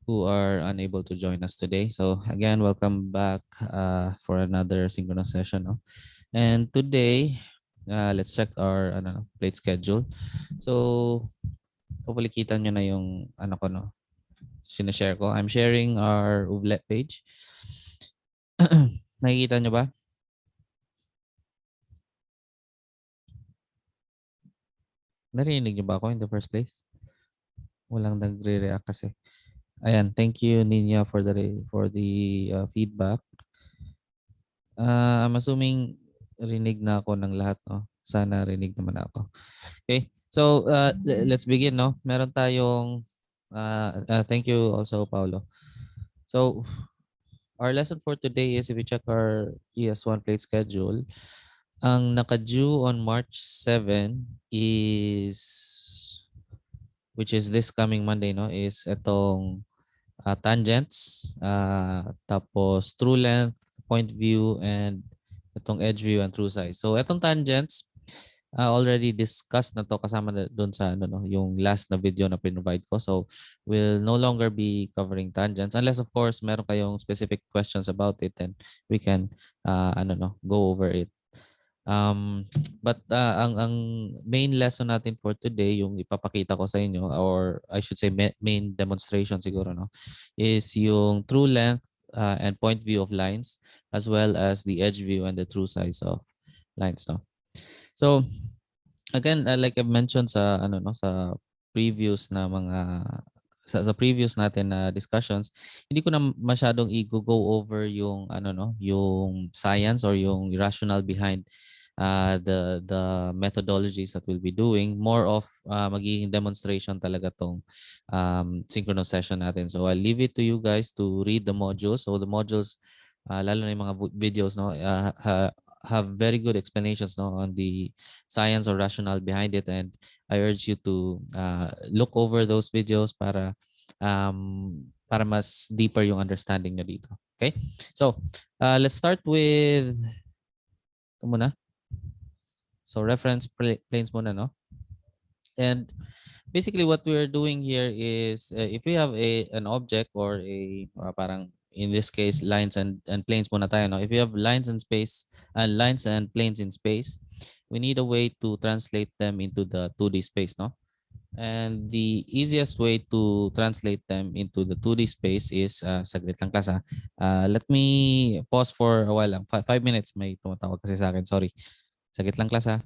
who are unable to join us today. So again, welcome back for another synchronous session. No? And today, let's check our plate schedule. So hopefully kita nyo na yung ko no, sinashare ko. I'm sharing our Uvlet page. Nakikita nyo ba? Narinig nyo ba ako in the first place? Walang nagre-react kasi. Ayan, thank you Ninya for the feedback. I'm assuming rinig na ako ng lahat, no? Sana rinig naman ako. Okay. So, let's begin, no? Meron tayong thank you also Paulo. So, our lesson for today is if we check our ES1 plate schedule, ang naka-due on March 7 is which is this coming Monday, no? Is itong tangents, tapos true length, point view, and itong edge view and true size. So itong tangents, already discussed na to kasama na doon sa yung last na video na provide ko. So we'll no longer be covering tangents unless of course meron kayong specific questions about it, and we can go over it. But ang main lesson natin for today, yung ipapakita ko sa inyo, or I should say main demonstration siguro, no, is yung true length and point view of lines, as well as the edge view and the true size of lines, no. So again, like I mentioned sa sa previous na mga sa previous natin na discussions, hindi ko na masyadong i-go over yung yung science or yung rationale behind the methodologies that we'll be doing. More of magiging demonstration talaga tong synchronous session natin. So I'll leave it to you guys to read the modules. So the modules, lalo na yung mga videos, no, have very good explanations, no, on the science or rationale behind it, and I urge you to look over those videos para mas deeper yung understanding nyo dito. Okay? So, let's start with ito muna. So, reference planes muna, no? And basically what we're doing here is if we have an object or a parang in this case lines and planes muna tayo, no? If you have lines and lines and planes in space, we need a way to translate them into the 2D space, no? And the easiest way to translate them into the 2D space is saglit lang class, let me pause for a while lang. 5 minutes, may tumatawag kasi sa akin, sorry. Saglit lang class, ha.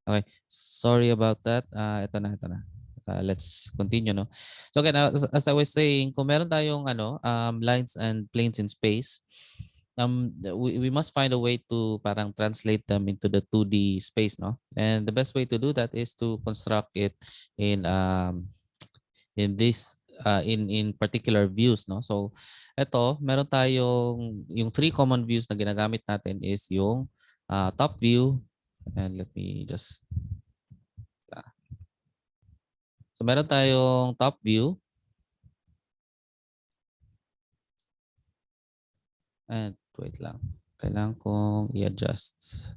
Okay, sorry about that. Ito na, ito na. Let's continue, no? So again, as I was saying, kung meron tayong lines and planes in space, we must find a way to parang translate them into the 2D space, no? And the best way to do that is to construct it in this in particular views, no? So ito, meron tayong yung three common views na ginagamit natin is yung top view, and let me just so meron tayong top view, and wait lang, kailangan kong i-adjust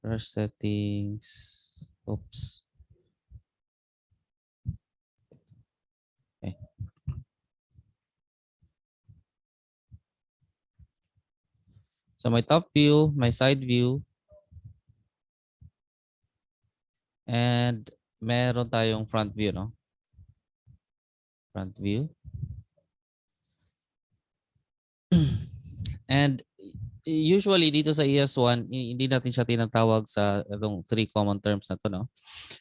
brush settings. Oops. Okay. So my top view, my side view, and meron tayong front view, no? Front view. And usually dito sa ES1, hindi natin siya tinatawag sa itong three common terms na to, no?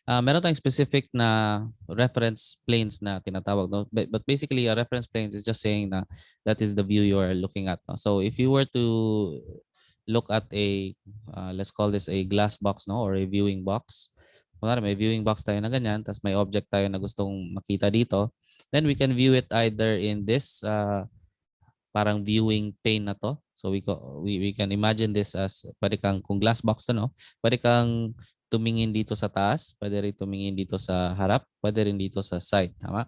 Meron tayong specific na reference planes na tinatawag, no? But basically, a reference plane is just saying na that is the view you are looking at, no? So if you were to look at a, let's call this a glass box, no, or a viewing box. Kunwari may viewing box tayo na ganyan, tapos may object tayo na gustong makita dito, then we can view it either in this parang viewing pane na to. So we can imagine this as pwede kang, kung glass box to, no, pwede kang tumingin dito sa taas, pwede rin tumingin dito sa harap, pwede rin dito sa side, tama?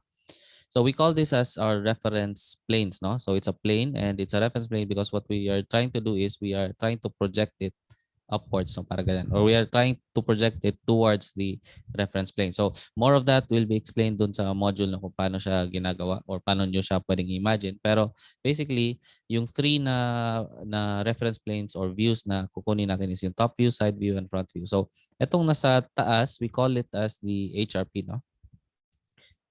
So we call this as our reference planes, no? So it's a plane and it's a reference plane because what we are trying to do is we are trying to project it upwards, so para ganyan. Or we are trying to project it towards the reference plane. So more of that will be explained dun sa module na kung paano siya ginagawa or paano nyo siya pwedeng imagine. Pero basically, yung three na reference planes or views na kukunin natin is yung top view, side view, and front view. So itong nasa taas, we call it as the HRP, no?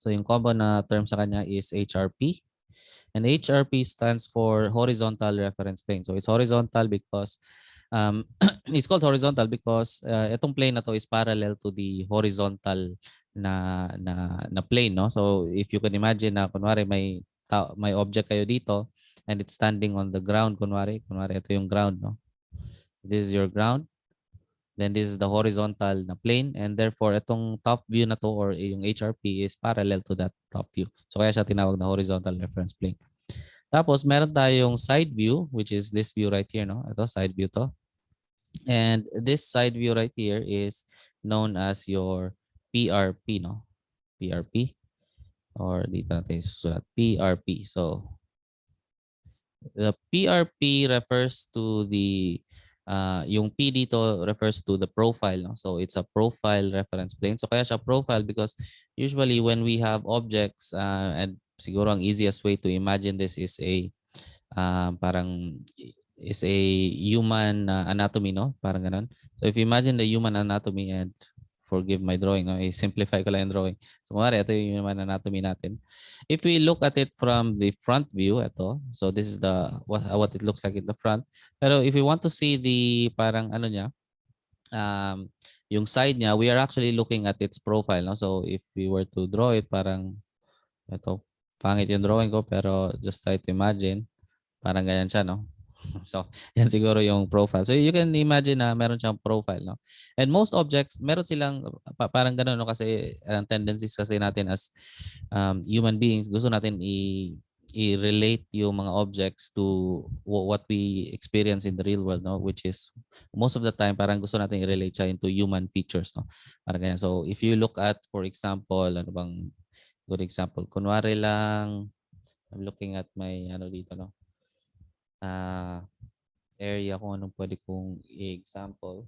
So yung common na term sa kanya is HRP. And HRP stands for horizontal reference plane. So it's horizontal because it's called horizontal because itong plane na to is parallel to the horizontal na plane, no? So if you can imagine na kunwari may object kayo dito and it's standing on the ground, kunwari ito yung ground, no? This is your ground. Then this is the horizontal na plane and therefore itong top view na to or yung HRP is parallel to that top view. So kaya siya tinawag na horizontal reference plane. Tapos meron tayong side view which is this view right here, no? Ito side view to. And this side view right here is known as your PRP, no? PRP or dito natin susulat PRP. So the PRP refers to the yung P dito refers to the profile, no? So it's a profile reference plane. So kaya siya profile because usually when we have objects and siguro ang easiest way to imagine this is a parang is a human anatomy, no? Parang ganun. So if you imagine the human anatomy and forgive my drawing, no? I-simplify ko lang yung drawing. So kumari, ito yung human anatomy natin. If we look at it from the front view, ito. So this is the what it looks like in the front. Pero if we want to see the parang ano niya, yung side niya, we are actually looking at its profile, no? So if we were to draw it, parang ito, pangit yung drawing ko pero just try to imagine. Parang ganyan siya, no? So, yan siguro yung profile. So, you can imagine na meron siyang profile, no? And most objects, meron silang parang gano'n, no? Kasi ang tendencies kasi natin as human beings, gusto natin i-relate yung mga objects to what we experience in the real world, no? Which is, most of the time, parang gusto natin i-relate siya into human features, no? Parang ganyan. So, if you look at, for example, ano bang good example? Kunwari lang, I'm looking at my, ano dito, no? Area kung anong pwede kong i-example.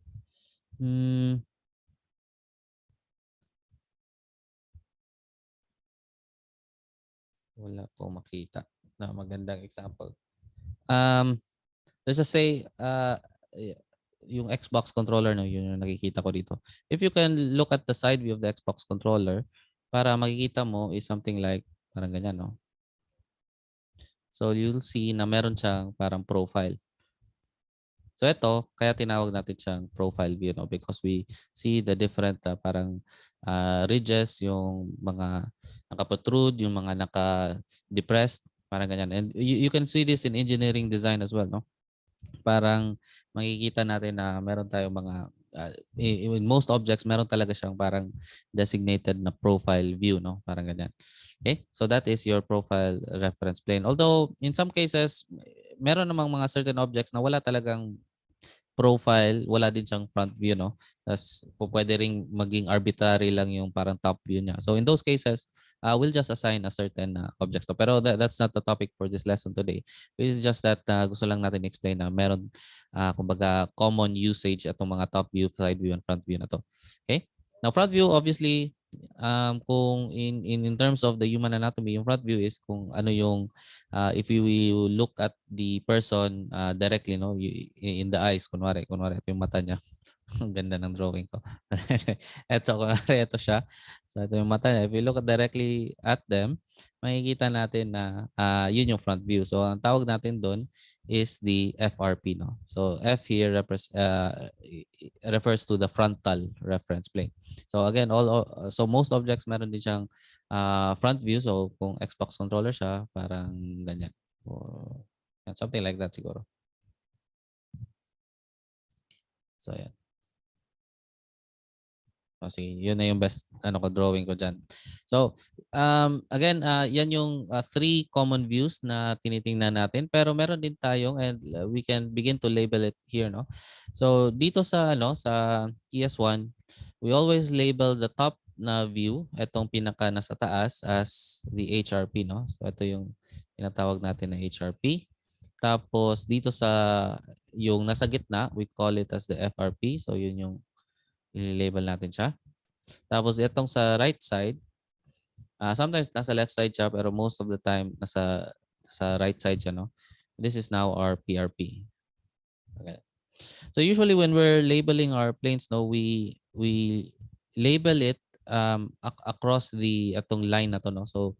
Wala po makita na magandang example. Let's just say yung Xbox controller, no, yun yung nakikita ko dito. If you can look at the side view of the Xbox controller, para makikita mo is something like parang ganyan, no? So you'll see na meron siyang parang profile. So ito, kaya tinawag natin siyang profile view, no? Because we see the different parang ridges, yung mga naka-protrude, yung mga naka-depressed, parang ganyan. And you can see this in engineering design as well, no? Parang makikita natin na meron tayong mga in most objects meron talaga siyang parang designated na profile view, no? Parang ganyan. Okay? So that is your profile reference plane. Although in some cases meron namang mga certain objects na wala talagang profile, wala din siyang front view, no? Tapos pwede ring maging arbitrary lang yung parang top view niya. So in those cases, we'll just assign a certain objects to. Pero that's not the topic for this lesson today. It's just that gusto lang natin explain na meron kumbaga common usage itong mga top view, side view, and front view na to. Okay? Now front view obviously kung in terms of the human anatomy, yung front view is kung ano yung if you look at the person directly, no, in the eyes, kunwari ito yung mata niya. Ang ganda ng drawing ko. ito siya. So ito yung mata niya. If you look directly at them, makikita natin na yun yung front view. So ang tawag natin doon is the FRP, no. So F here refers to the frontal reference plane. So again, so most objects meron din siyang front view. So kung Xbox controller siya, parang ganyan. Or something like that siguro. So, yan. O, sige, yun na yung best drawing ko dyan. So, again, yan yung three common views na tinitingnan natin. Pero meron din tayong, and we can begin to label it here, no? So, dito sa, sa ES1, we always label the top na view, itong pinaka nasa taas, as the HRP, no? So, ito yung tinatawag natin na HRP. Tapos, dito sa yung nasa gitna, we call it as the FRP. So, yun yung i-label natin siya. Tapos itong sa right side, sometimes nasa left side siya pero most of the time nasa right side siya, no? This is now our PRP. Okay. So usually when we're labeling our planes, no, we label it across the atong line na to, no? So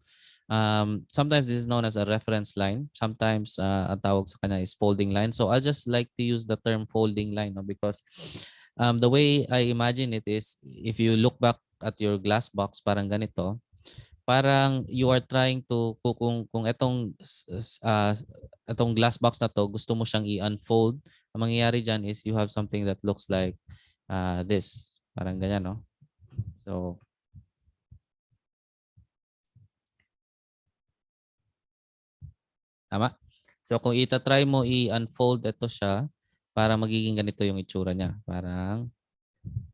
sometimes this is known as a reference line. Sometimes ang tawag sa kanya is folding line. So I just like to use the term folding line, no, because the way I imagine it is if you look back at your glass box, parang ganito, parang you are trying to kung itong glass box na to gusto mo siyang i-unfold, ang mangyayari diyan is you have something that looks like this, parang ganyan, no? So tama. So kung ita-try mo i-unfold ito siya, para magiging ganito yung itsura niya, parang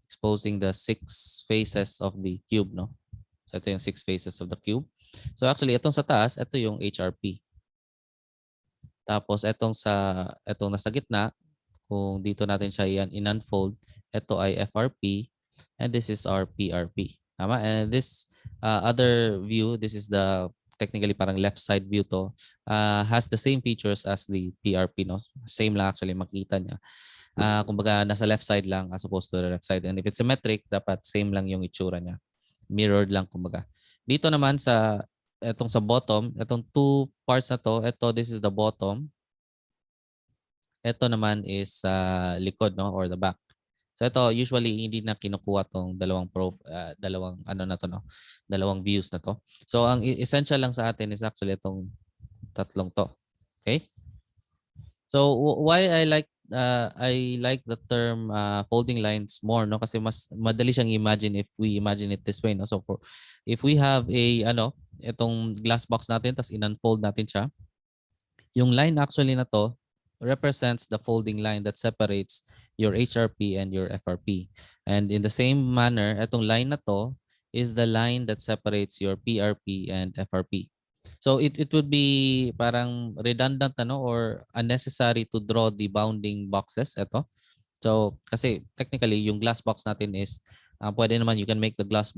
exposing the 6 faces of the cube, no? So ito yung 6 faces of the cube. So actually itong sa taas, ito yung HRP. Tapos itong nasa gitna, kung dito natin siya in-unfold, ito ay FRP and this is our PRP. Tama? And this other view, this is the technically parang left side view to, has the same features as the PRP, no? Same lang actually makita niya. Kumbaga nasa left side lang as opposed to the left side. And if it's symmetric, dapat same lang yung itsura niya. Mirrored lang kumbaga. Dito naman sa bottom, itong two parts na to, this is the bottom. Ito naman is likod, no, or the back. So ito usually hindi na kinukuha tong dalawang ano na to, no, dalawang views na to. So ang essential lang sa atin is actually itong tatlong to. Okay? So why I like the term folding lines more, no, kasi mas madali siyang imagine if we imagine it this way, no. So if we have itong glass box natin tas in-unfold natin siya, yung line actually na to represents the folding line that separates your HRP and your FRP. And in the same manner, itong line na to is the line that separates your PRP and FRP. So it would be parang redundant or unnecessary to draw the bounding boxes ito. So kasi technically yung glass box natin is pwede naman you can make the glass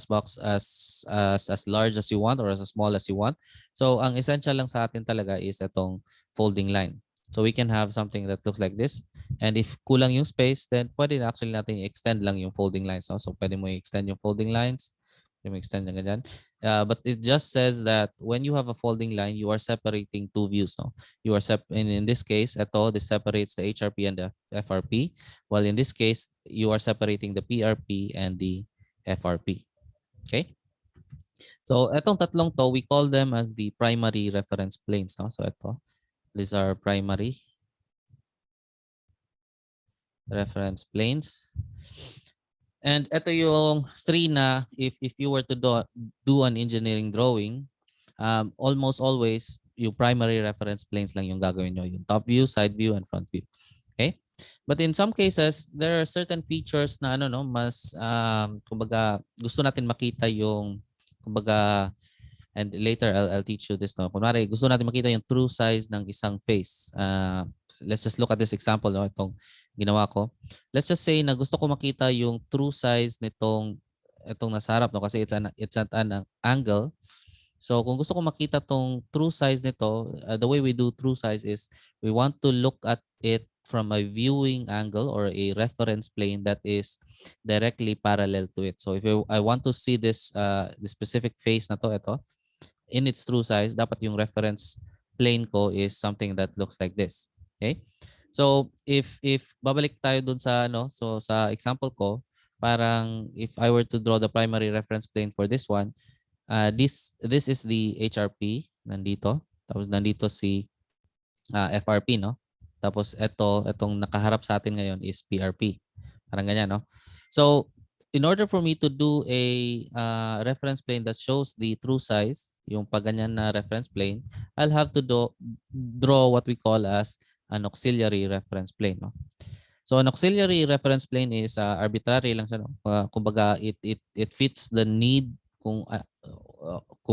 box as large as you want or as small as you want. So ang essential lang sa atin talaga is itong folding line. So we can have something that looks like this. And if kulang yung space, then pwede na actually natin extend lang yung folding lines. No? So pwede mo i-extend yung folding lines. Pwede mo extend yung ganyan. But it just says that when you have a folding line, you are separating two views. No? You are in this case, this separates the HRP and the FRP. While in this case, you are separating the PRP and the FRP. Okay? So itong tatlong to, we call them as the primary reference planes. No? So ito. These are primary reference planes. And ito yung three na if you were to do an engineering drawing, almost always yung primary reference planes lang yung gagawin nyo. Yung top view, side view, and front view. Okay? But in some cases, there are certain features na mas kumbaga gusto natin makita yung kumbaga. And later, I'll teach you this. No? Kunwari, gusto natin makita yung true size ng isang face. Let's just look at this example. No? Itong ginawa ko. Let's just say na gusto ko makita yung true size itong nasa harap. No? Kasi it's at an angle. So kung gusto ko makita tong true size nito, the way we do true size is we want to look at it from a viewing angle or a reference plane that is directly parallel to it. So if I want to see this specific face na to, ito, in its true size, dapat yung reference plane ko is something that looks like this. Okay? So if babalik tayo dun sa so sa example ko, parang if I were to draw the primary reference plane for this one, this is the HRP nandito. Tapos nandito si FRP, no? Tapos itong nakaharap sa atin ngayon is PRP. Parang ganyan, no? So, in order for me to do a reference plane that shows the true size, yung pag ganyan na reference plane, I'll have to draw what we call as an auxiliary reference plane, no? So an auxiliary reference plane is arbitrary lang siya, no? Kumbaga it fits the need kung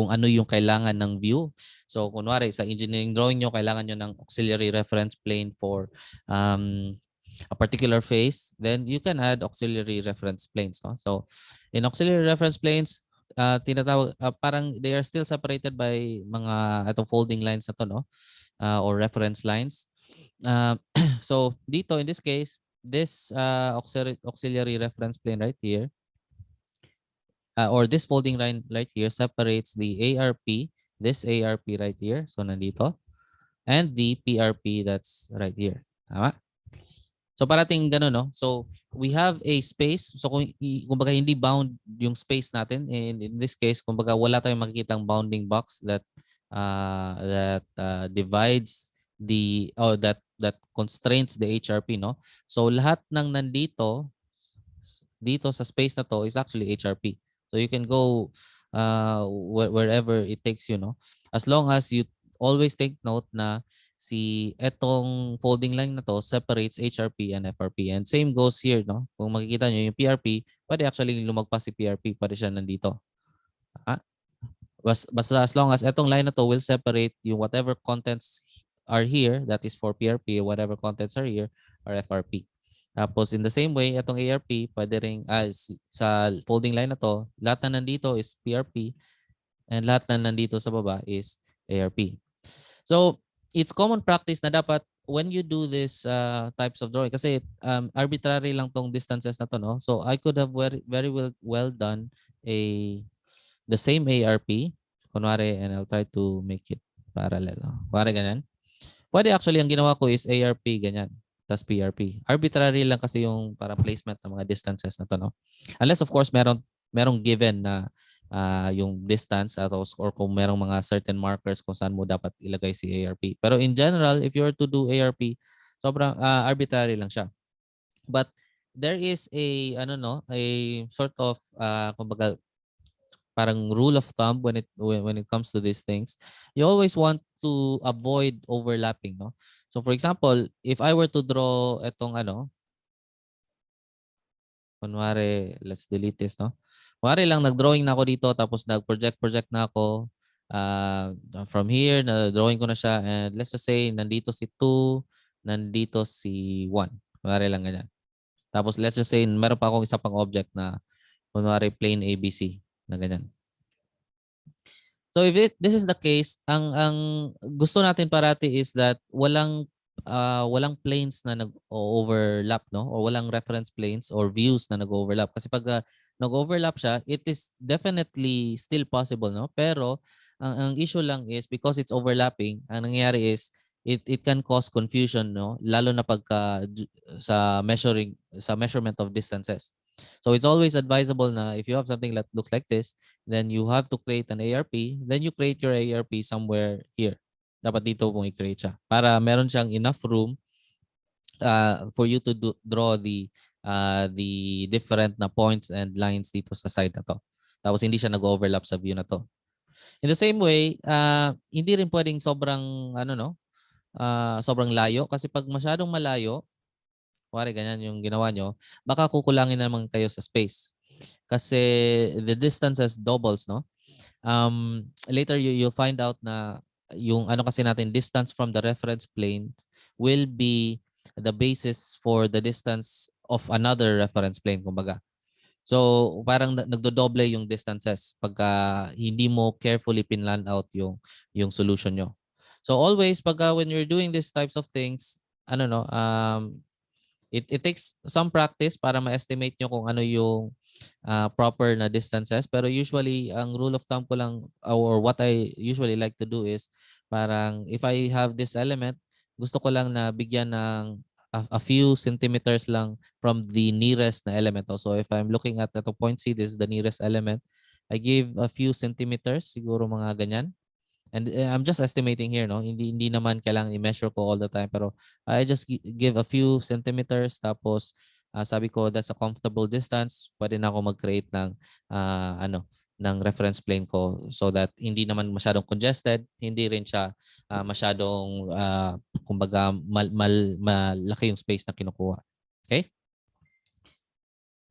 ano yung kailangan ng view. So kunwari sa engineering drawing nyo, kailangan nyo ng auxiliary reference plane for a particular phase, then you can add auxiliary reference planes, no? So in auxiliary reference planes, tinatawag parang they are still separated by mga itong folding lines na to, no? Or reference lines. So dito in this case, this auxiliary reference plane right here, or this folding line right here separates the ARP, this ARP right here, so nandito, and the PRP that's right here. Tama? So parating gano'n, no? So we have a space. So kumbaga hindi bound yung space natin. And in this case, kumbaga wala tayong makikitang bounding box that divides that constraints the HRP, no? So lahat ng nandito dito sa space na to is actually HRP. So you can go wherever it takes you, no? As long as you always take note na etong folding line na to separates HRP and FRP. And same goes here, no? Kung makikita nyo yung PRP, pwede actually lumagpas si PRP, pwede siya nandito. Basta as long as etong line na to will separate yung whatever contents are here, that is for PRP, whatever contents are here are FRP. Tapos in the same way, itong ARP, pwede rin sa folding line na to, lahat na nandito is PRP and lahat na nandito sa baba is ARP. So, it's common practice na dapat when you do this types of drawing, kasi arbitrary lang tong distances na to, no? So, I could have very well done the same ARP, kunwari, and I'll try to make it parallel. No? Kunwari ganyan. Pwede actually, ang ginawa ko is ARP, ganyan. Tapos PRP. Arbitrary lang kasi yung parang placement ng mga distances na to, no? Unless, of course, merong given na yung distance or kung merong mga certain markers kung saan mo dapat ilagay si ARP. Pero in general, if you were to do ARP, sobrang arbitrary lang siya. But there is a sort of kumbaga parang rule of thumb when it comes to these things. You always want to avoid overlapping, no? So for example, if I were to draw etong kunwari, let's delete this, no? Kunwari lang, nag-drawing na ako dito, tapos nag-project na ako from here, na-drawing ko na siya, and let's just say, nandito si 2, nandito si 1. Kunwari lang ganyan. Tapos let's just say, meron pa akong isa pang object na, kunwari, plain ABC, na ganyan. So if this is the case, ang gusto natin parati is that walang planes na nag-overlap, no? Or walang reference planes or views na nag-overlap. Kasi pag nag-overlap siya, it is definitely still possible, no? Pero ang issue lang is because it's overlapping, ang nangyayari is it can cause confusion, no? Lalo na pagka sa measurement of distances. So it's always advisable na if you have something that looks like this, then you have to create an ARP, then you create your ARP somewhere here. Dapat dito mong i-create siya para meron siyang enough room for you to draw the different na points and lines dito sa side na to. Tapos hindi siya nag-overlap sa view na to. In the same way, hindi rin pwedeng sobrang sobrang layo kasi pag masyadong malayo, kuwari ganyan yung ginawa nyo, baka kukulangin naman kayo sa space. Kasi the distance has doubles, no? Later you'll find out na yung kasi natin, distance from the reference plane will be the basis for the distance of another reference plane, kumbaga. So parang nagdodoble yung distances pagka hindi mo carefully pinlan out yung solution nyo. So always when you're doing these types of things, it takes some practice para ma-estimate nyo kung ano yung proper na distances. Pero usually, ang rule of thumb ko lang or what I usually like to do is parang if I have this element, gusto ko lang na bigyan ng a few centimeters lang from the nearest na element. So if I'm looking at the point C, this is the nearest element. I give a few centimeters, siguro mga ganyan. And I'm just estimating here, no? Hindi naman kailangan i-measure ko all the time, pero I just give a few centimeters, tapos sabi ko that's a comfortable distance. Pwede na ako mag-create ng ng reference plane ko so that hindi naman masyadong congested, hindi rin siya masyadong kumbaga malaki yung space na kinukuha. Okay?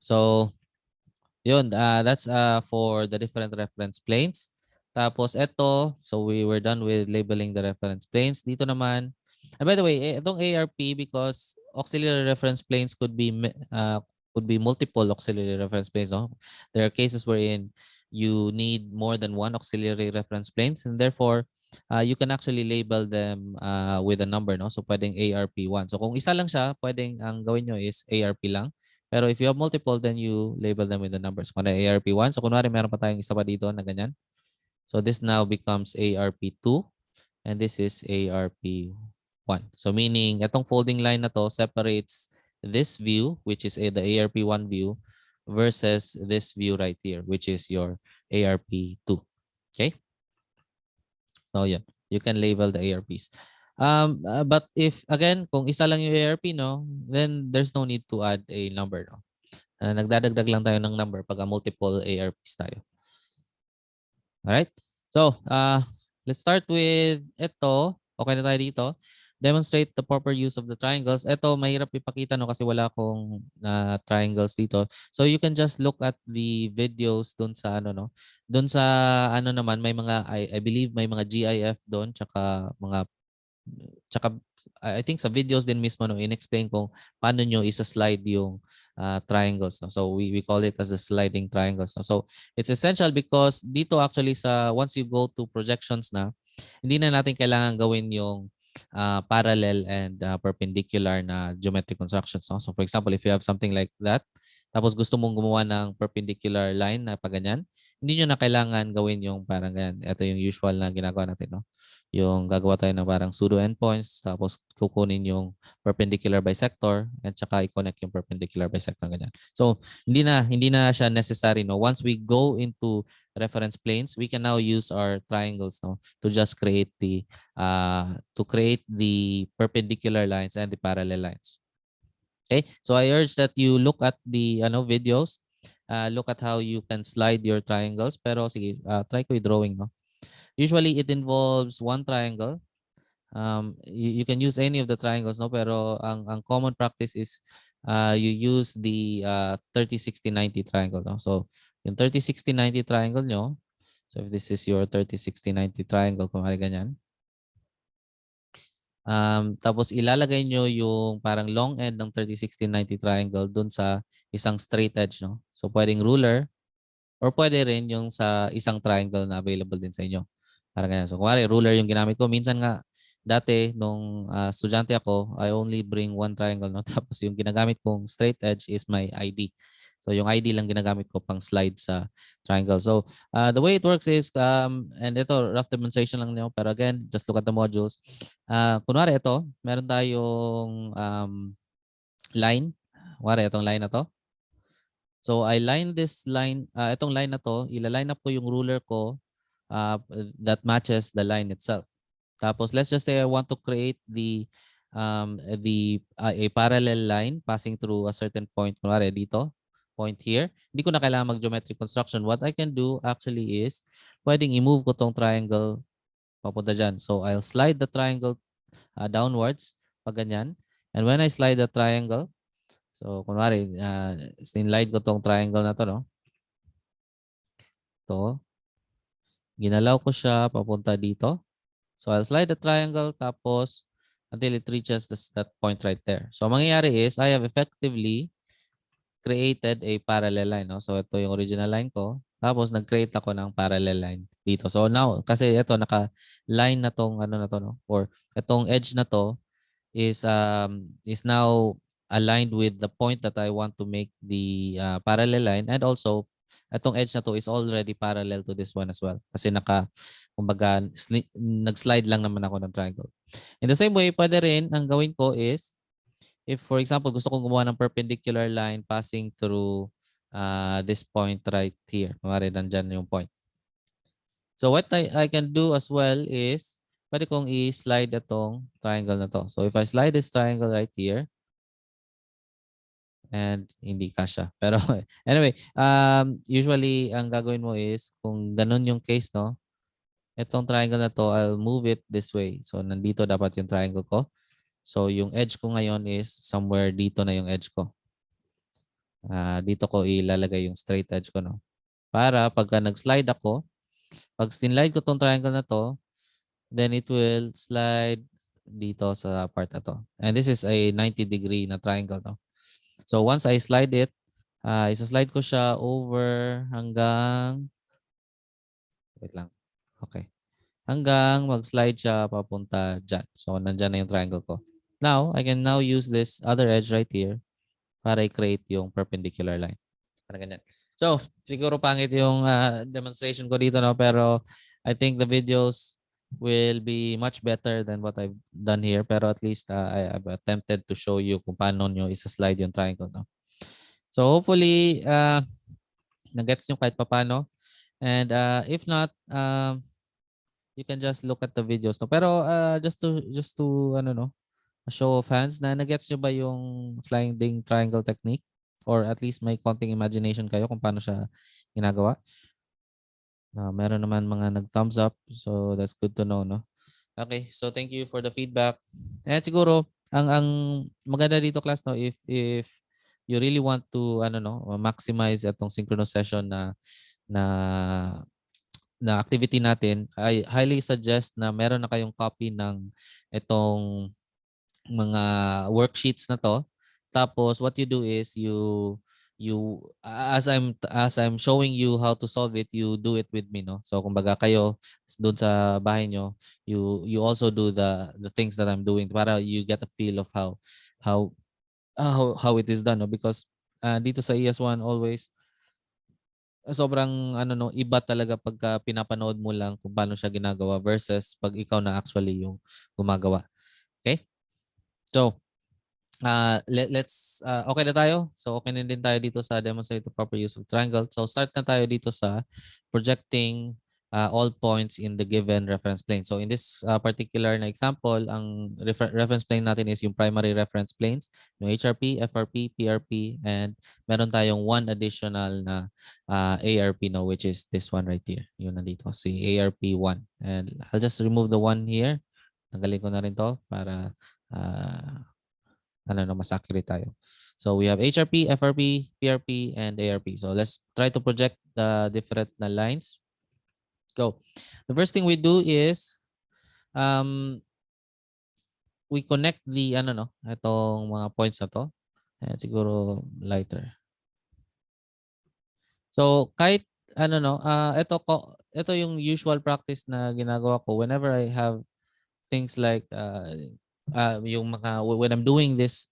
So, yun, that's for the different reference planes. Tapos ito, so we were done with labeling the reference planes. Dito naman, and by the way, itong ARP, because auxiliary reference planes could be multiple auxiliary reference planes. No? There are cases wherein you need more than one auxiliary reference planes, and therefore you can actually label them with a number. No? So pwedeng ARP1. So kung isa lang siya, pwedeng ang gawin nyo is ARP lang. Pero if you have multiple, then you label them with the numbers. Kung ARP1, so kunwari meron pa tayong isa pa dito na ganyan. So this now becomes ARP2 and this is ARP1. So meaning, itong folding line na to separates this view, which is the ARP1 view, versus this view right here, which is your ARP2. Okay? So yeah, you can label the ARPs. But if, again, kung isa lang yung ARP, no, then there's no need to add a number. No? Nagdadagdag lang tayo ng number pag multiple ARPs tayo. Alright? So, let's start with ito. Okay na tayo dito. Demonstrate the proper use of the triangles. Ito, mahirap ipakita no kasi wala akong triangles dito. So, you can just look at the videos dun sa ano no. Dun sa ano naman, may mga, I believe may mga GIF doon, tsaka I think sa videos din mismo no, in-explain kung paano nyo isa-slide yung triangles. No? So we call it as the sliding triangles. No? So it's essential because dito actually once you go to projections na, hindi na natin kailangan gawin yung parallel and perpendicular na geometric constructions. No? So for example, if you have something like that, tapos gusto mong gumawa ng perpendicular line na paganyan, hindi nyo na kailangan gawin yung parang ganyan. Ito yung usual na ginagawa natin. No? Yung gagawa tayo ng parang pseudo endpoints, tapos kukunin yung perpendicular bisector at saka i-connect yung perpendicular bisector ganyan. So, hindi na siya necessary no. Once we go into reference planes, we can now use our triangles no to just create the perpendicular lines and the parallel lines. Okay? So I urge that you look at the videos, look at how you can slide your triangles, pero sige, try ko i-drawing no. Usually, it involves one triangle. You can use any of the triangles, no? Pero ang common practice is you use the 30-60-90 triangle. No? So, yung 30-60-90 triangle nyo, so if this is your 30-60-90 triangle, kung ganyan, tapos ilalagay nyo yung parang long end ng 30-60-90 triangle dun sa isang straight edge. No? So, pwedeng ruler, or pwede rin yung sa isang triangle na available din sa inyo. Parang ganyan. So, kumari, ruler yung ginamit ko. Minsan nga, dati, nung estudyante ako, I only bring one triangle. No? Tapos yung ginagamit kong straight edge is my ID. So, yung ID lang ginagamit ko pang slide sa triangle. So, the way it works is, and ito, rough demonstration lang niyo. Pero again, just look at the modules. Kunwari, ito, meron tayong line. Kunwari, itong line na to. So, I line this line, itong line na to, ila-line up ko yung ruler ko that matches the line itself. Tapos let's just say I want to create a parallel line passing through a certain point. Kunwari dito, point here. Hindi ko na kailangan mag-geometric construction. What I can do actually is pwedeng i-move ko tong triangle papunta dyan. So I'll slide the triangle downwards pag ganyan. And when I slide the triangle, so kunwari, sinlide ko tong triangle na to, no? To. Ginalaw ko siya papunta dito. So I'll slide the triangle tapos until it reaches that point right there. So mangyayari is I have effectively created a parallel line. No? So ito yung original line ko. Tapos nag-create ako ng parallel line dito. So now, kasi ito naka-line na tong ano na to, no? Or itong edge na to is now aligned with the point that I want to make the parallel line, and also itong edge na to is already parallel to this one as well kasi kumbaga nag-slide lang naman ako ng triangle. In the same way, pwede rin ang gawin ko is if for example gusto kong gumawa ng perpendicular line passing through this point right here. Kumari nandyan yung point. So what I can do as well is, pwede kong i-slide itong triangle na to. So if I slide this triangle right here, and hindi kasya. Pero anyway, usually ang gagawin mo is, kung ganun yung case, no, itong triangle na to, I'll move it this way. So nandito dapat yung triangle ko. So yung edge ko ngayon is somewhere dito na yung edge ko. Dito ko ilalagay yung straight edge ko, no. Para pagka nag-slide ako, pag sinlide ko tong triangle na to, then it will slide dito sa part na to. And this is a 90-degree na triangle, no. So once I slide it, isa-slide ko siya over hanggang, wait lang. Okay. Hanggang mag-slide siya papunta dyan. So nandyan na yung triangle ko. Now, I can now use this other edge right here para i-create yung perpendicular line. Parang ganyan. So, siguro pangit yung demonstration ko dito, no? Pero I think the videos will be much better than what I've done here. Pero at least I've attempted to show you kung paano nyo isa-slide yung triangle, no? So hopefully, nag-gets nyo kahit papano. And if not, you can just look at the videos, no? Pero just to ano, no, a show of hands, na nag-gets nyo ba yung sliding triangle technique? Or at least may konting imagination kayo kung paano siya ginagawa? Meron naman mga nag-thumbs up. So that's good to know, no? Okay, so thank you for the feedback. And siguro ang maganda dito, class, no, if you really want to ano, no, maximize itong synchronous session na na activity natin, I highly suggest na meron na kayong copy ng itong mga worksheets na to. Tapos what you do is you as I'm showing you how to solve it, you do it with me, no. So kumbaga kayo doon sa bahay nyo, you also do the things that I'm doing para you get a feel of how how it is done, no, because dito sa ES1 always sobrang ano, no, iba talaga pagka pinapanood mo lang kung paano siya ginagawa versus pag ikaw na actually yung gumagawa. Okay? So, let's okay na tayo. So okay na din tayo dito sa demonstrate the proper use of triangle. So start na tayo dito sa projecting all points in the given reference plane. So in this particular na example, ang reference plane natin is yung primary reference planes, yung HRP, FRP, PRP, and meron tayong one additional na ARP, no, which is this one right here. Yun nandito, si ARP1. And I'll just remove the one here. Tanggalin ko na rin to para mas accurate tayo. So we have HRP, FRP, PRP, and ARP. So let's try to project the different lines. Go. The first thing we do is we connect the itong mga points na to. And siguro lighter. So kahit ito yung usual practice na ginagawa ko whenever I have things like yung mga when I'm doing this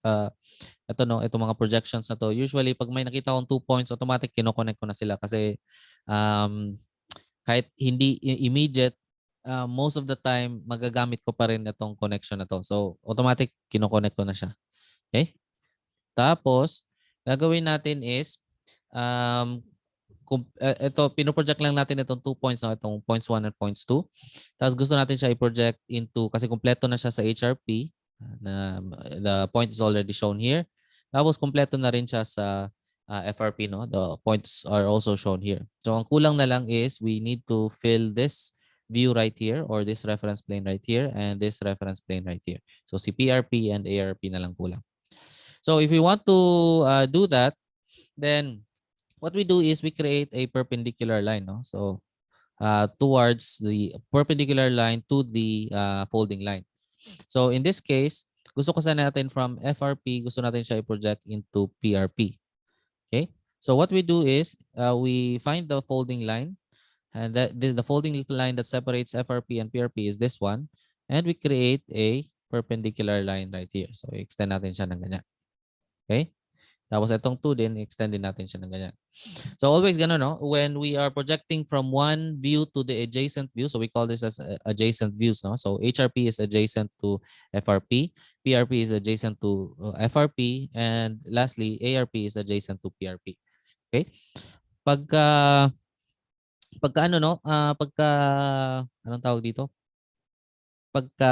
itong mga projections na to, usually pag may nakita akong 2 points, automatic kino-connect ko na sila kasi kahit hindi immediate, most of the time magagamit ko pa rin itong connection na to. So automatic kino-connect ko na siya. Okay? Tapos gagawin natin is ito pino-project lang natin itong 2 points, no, itong points 1 and points 2. Tapos gusto natin siya i-project into, kasi kumpleto na siya sa HRP, na the point is already shown here. Tapos kumpleto na rin siya sa FRP, no? The points are also shown here. So ang kulang na lang is we need to fill this view right here or this reference plane right here and this reference plane right here. So si PRP and ARP na lang kulang. So if we want to do that, then what we do is we create a perpendicular line, no? So towards the perpendicular line to the folding line. So in this case, gusto ko sana natin from FRP, gusto natin siya i-project into PRP. Okay? So what we do is we find the folding line, and that the folding line that separates FRP and PRP is this one, and we create a perpendicular line right here. So extend natin siya ng ganyan. Okay? Tapos itong 2 din, extend din natin siya ng ganyan. So always gano'n, no? When we are projecting from one view to the adjacent view, so we call this as adjacent views, no? So HRP is adjacent to FRP, PRP is adjacent to FRP, and lastly, ARP is adjacent to PRP. Okay? Pagka ano, no, pagka, anong tawag dito? Pagka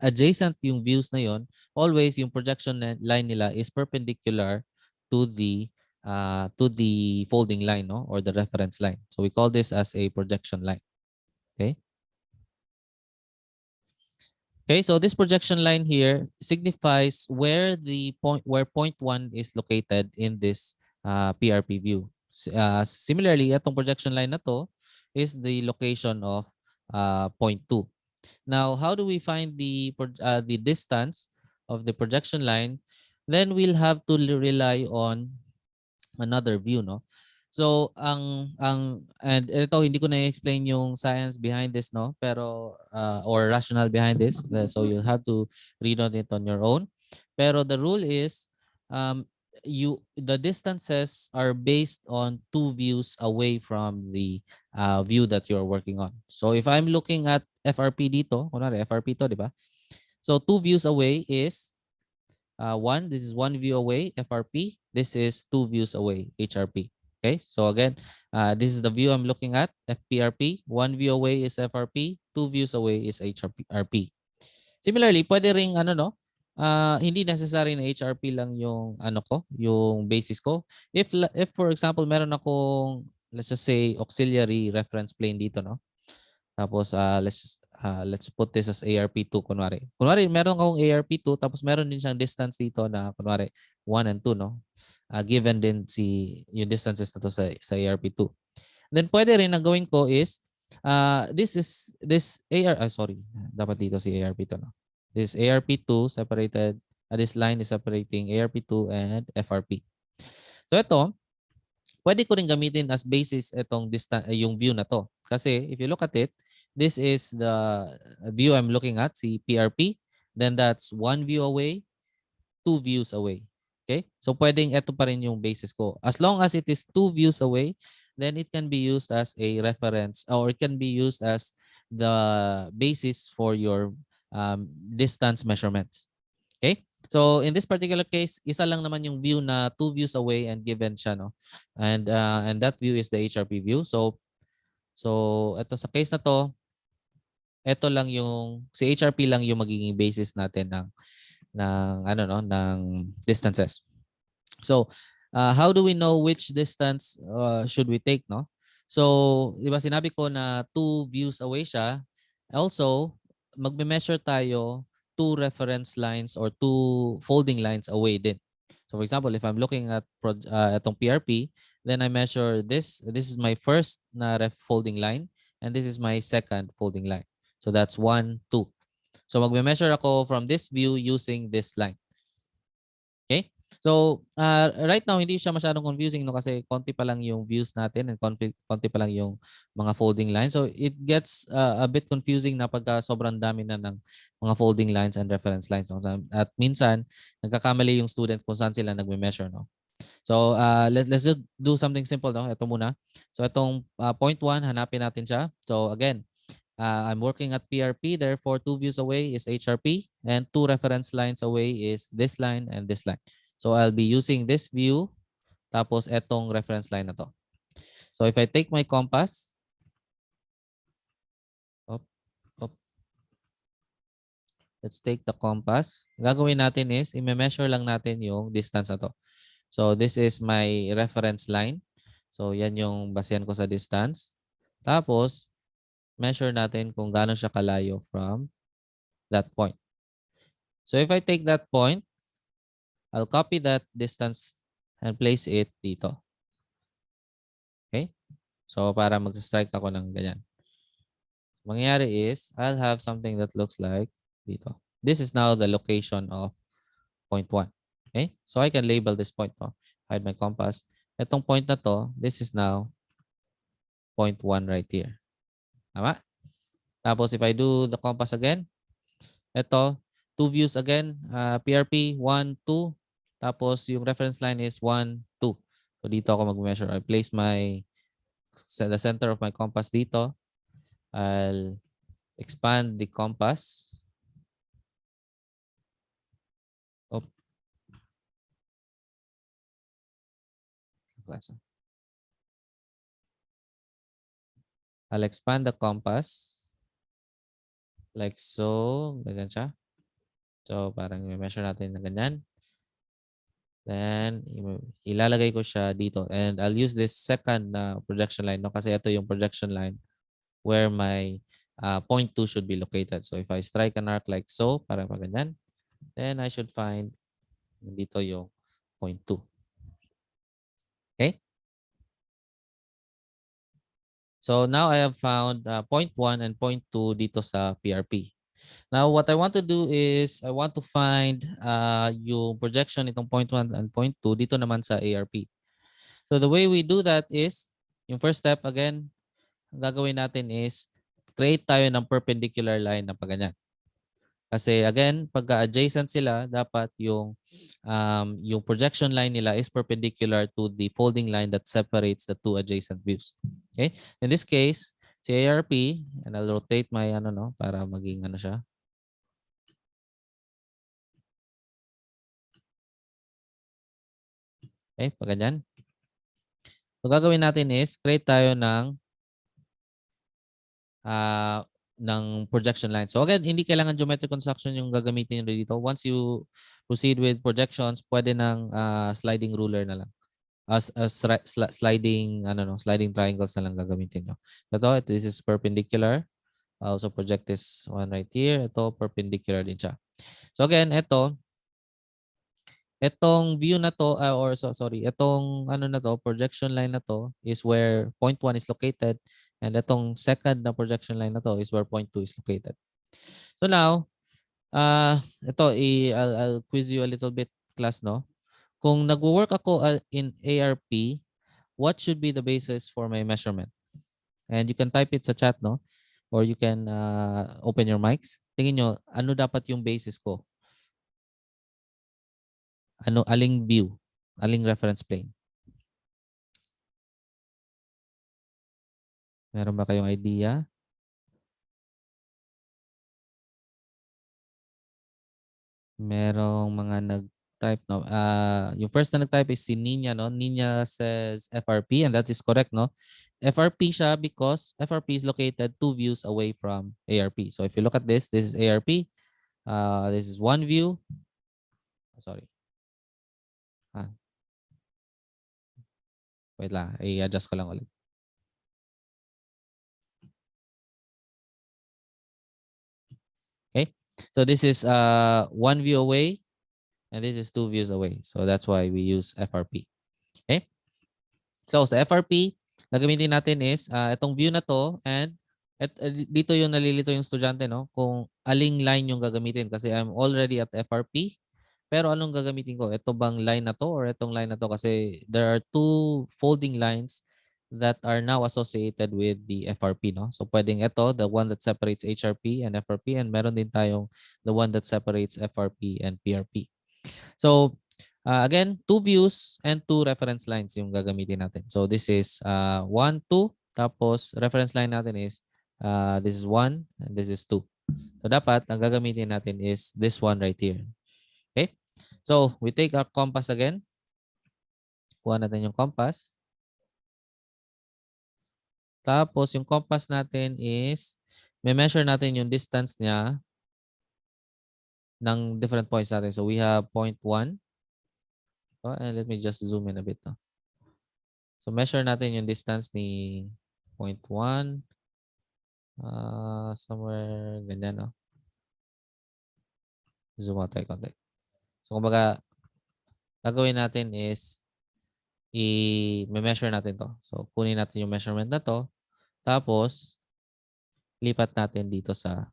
adjacent yung views na yon, always yung projection line nila is perpendicular to the folding line, no, or the reference line. So we call this as a projection line. Okay? Okay, so this projection line here signifies where point 1 is located in this PRP view. Similarly, itong projection line na to is the location of point 2. Now, how do we find the distance of the projection line? Then we'll have to rely on another view, no? So and ito hindi ko na explain yung science behind this, no, pero or rational behind this, so you'll have to read on it on your own. Pero the rule is um the distances are based on two views away from the view that you're working on. So if I'm looking at FRP dito, kunwari FRP to, di ba? So two views away is this is one view away, FRP. This is two views away, HRP. Okay, so again, this is the view I'm looking at, FPRP. One view away is FRP, two views away is HRP. Similarly, pwede ring ano, no, hindi necessary na HRP lang yung ano ko, yung basis ko. If for example, meron akong, let's just say, auxiliary reference plane dito, no? Tapos let's put this as ARP2 kunwari. Kunwari meron akong ARP2 tapos meron din siyang distance dito na kunwari 1 and 2, no? Given din yung distances na to sa ARP2. Then pwede rin na gawin ko is this sorry, dapat dito si ARP2, no? This ARP2 separated, this line is separating ARP2 and FRP. So ito, pwede ko rin gamitin as basis itong yung view na to. Kasi if you look at it, this is the view I'm looking at, si PRP. Then that's one view away, two views away. Okay? So pwedeng ito pa rin yung basis ko. As long as it is two views away, then it can be used as a reference or it can be used as the basis for your distance measurements. Okay? So in this particular case, isa lang naman yung view na two views away and given siya, no? And that view is the HRP view. So ito sa case na to, ito lang yung si HRP lang yung magiging basis natin ng ano, no, ng distances. So how do we know which distance should we take, no? So, di ba sinabi ko na two views away siya. Also, magme-measure tayo two reference lines or two folding lines away din. So, for example, if I'm looking at itong PRP, then I measure this. This is my first na folding line and this is my second folding line. So, that's 1, 2. So, magme-measure ako from this view using this line. Okay? So, right now, hindi siya masyadong confusing, no, kasi konti pa lang yung views natin and konti pa lang yung mga folding lines. So, it gets a bit confusing na pagka sobrang dami na ng mga folding lines and reference lines. No? At minsan, nagkakamali yung student kung saan sila nagme-measure. No? So, let's just do something simple. No? Ito muna. So, itong point 1, hanapin natin siya. So, again, I'm working at PRP, therefore 2 views away is HRP and 2 reference lines away is this line and this line. So I'll be using this view tapos etong reference line na to. So if I take my compass, let's take the compass. Gagawin natin is i-measure lang natin yung distance na to. So this is my reference line. So yan yung basehan ko sa distance. Tapos measure natin kung gaano siya kalayo from that point. So if I take that point, I'll copy that distance and place it dito. Okay? So para mag-strike ako ng ganyan. Mangyayari is, I'll have something that looks like dito. This is now the location of point 1. Okay? So I can label this point. No? Hide my compass. Itong point na to, this is now point 1 right here. Tama? Tapos if I do the compass again, ito, two views again, PRP, 1, 2. Tapos yung reference line is 1, 2. So dito ako mag-measure. I place the center of my compass dito. I'll expand the compass. Oh. I'll expand the compass like so. Ganyan siya. So, parang i-measure natin na ganyan. Then, ilalagay ko siya dito. And I'll use this second na projection line, no? Kasi ito yung projection line where my point 2 should be located. So, if I strike an arc like so, parang pa ganyan, then I should find dito yung point 2. Okay? So, now I have found point 1 and point 2 dito sa PRP. Now, what I want to do is I want to find yung projection itong point 1 and point 2 dito naman sa ARP. So, the way we do that is, yung first step, again, ang gagawin natin is create tayo ng perpendicular line na paganyan. Kasi again, pagka-adjacent sila, dapat yung projection line nila is perpendicular to the folding line that separates the two adjacent views. Okay? In this case, si ARP, and I'll rotate my para maging siya. Okay, pag ganyan. So gagawin natin is create tayo ng projection line. So again, hindi kailangan geometric construction yung gagamitin nyo dito. Once you proceed with projections, pwede ng sliding ruler na lang. Sliding triangles na lang gagamitin nyo. Ito, this is perpendicular. I also project this one right here. Ito, perpendicular din siya. So again, itong view na to, itong na to, projection line na to is where point 1 is located. And itong second na projection line na to is where point 2 is located. So now, I'll quiz you a little bit, class, no? Kung nagwo-work ako in ARP, what should be the basis for my measurement? And you can type it sa chat, no? Or you can open your mics. Tingin nyo, ano dapat yung basis ko? Aling view? Aling reference plane? Meron ba kayong idea? Merong mga nag-type, no? Yung first na nag-type is si Nina, no? Nina says FRP, and that is correct, no? FRP siya because FRP is located 2 views away from ARP. So if you look at this is ARP. This is one view. Sorry. Wait lang. I-adjust ko lang ulit. Okay. So this is one view away and this is 2 views away. So that's why we use FRP. Okay. So sa FRP, gagamitin natin is itong view na to and dito yung nalilito yung estudyante, no? Kung aling line yung gagamitin kasi I'm already at FRP. Pero anong gagamitin ko? Ito bang line na to or itong line na to? Kasi there are 2 folding lines that are now associated with the FRP, no? So pwedeng ito, the one that separates HRP and FRP, and meron din tayong the one that separates FRP and PRP. So again, 2 views and 2 reference lines yung gagamitin natin. So this is 1, 2, tapos reference line natin is this is 1 and this is 2. So dapat ang gagamitin natin is this one right here. Okay? So we take our compass again. Kuha natin yung compass. Tapos yung compass natin is may measure natin yung distance niya ng different points natin. So we have point 1. And let me just zoom in a bit. So measure natin yung distance ni point 1. Somewhere ganyan, no? Zoom out tayo konti. So kumbaga, gagawin natin is i-measure natin to. So kunin natin yung measurement na to. Tapos, lipat natin dito sa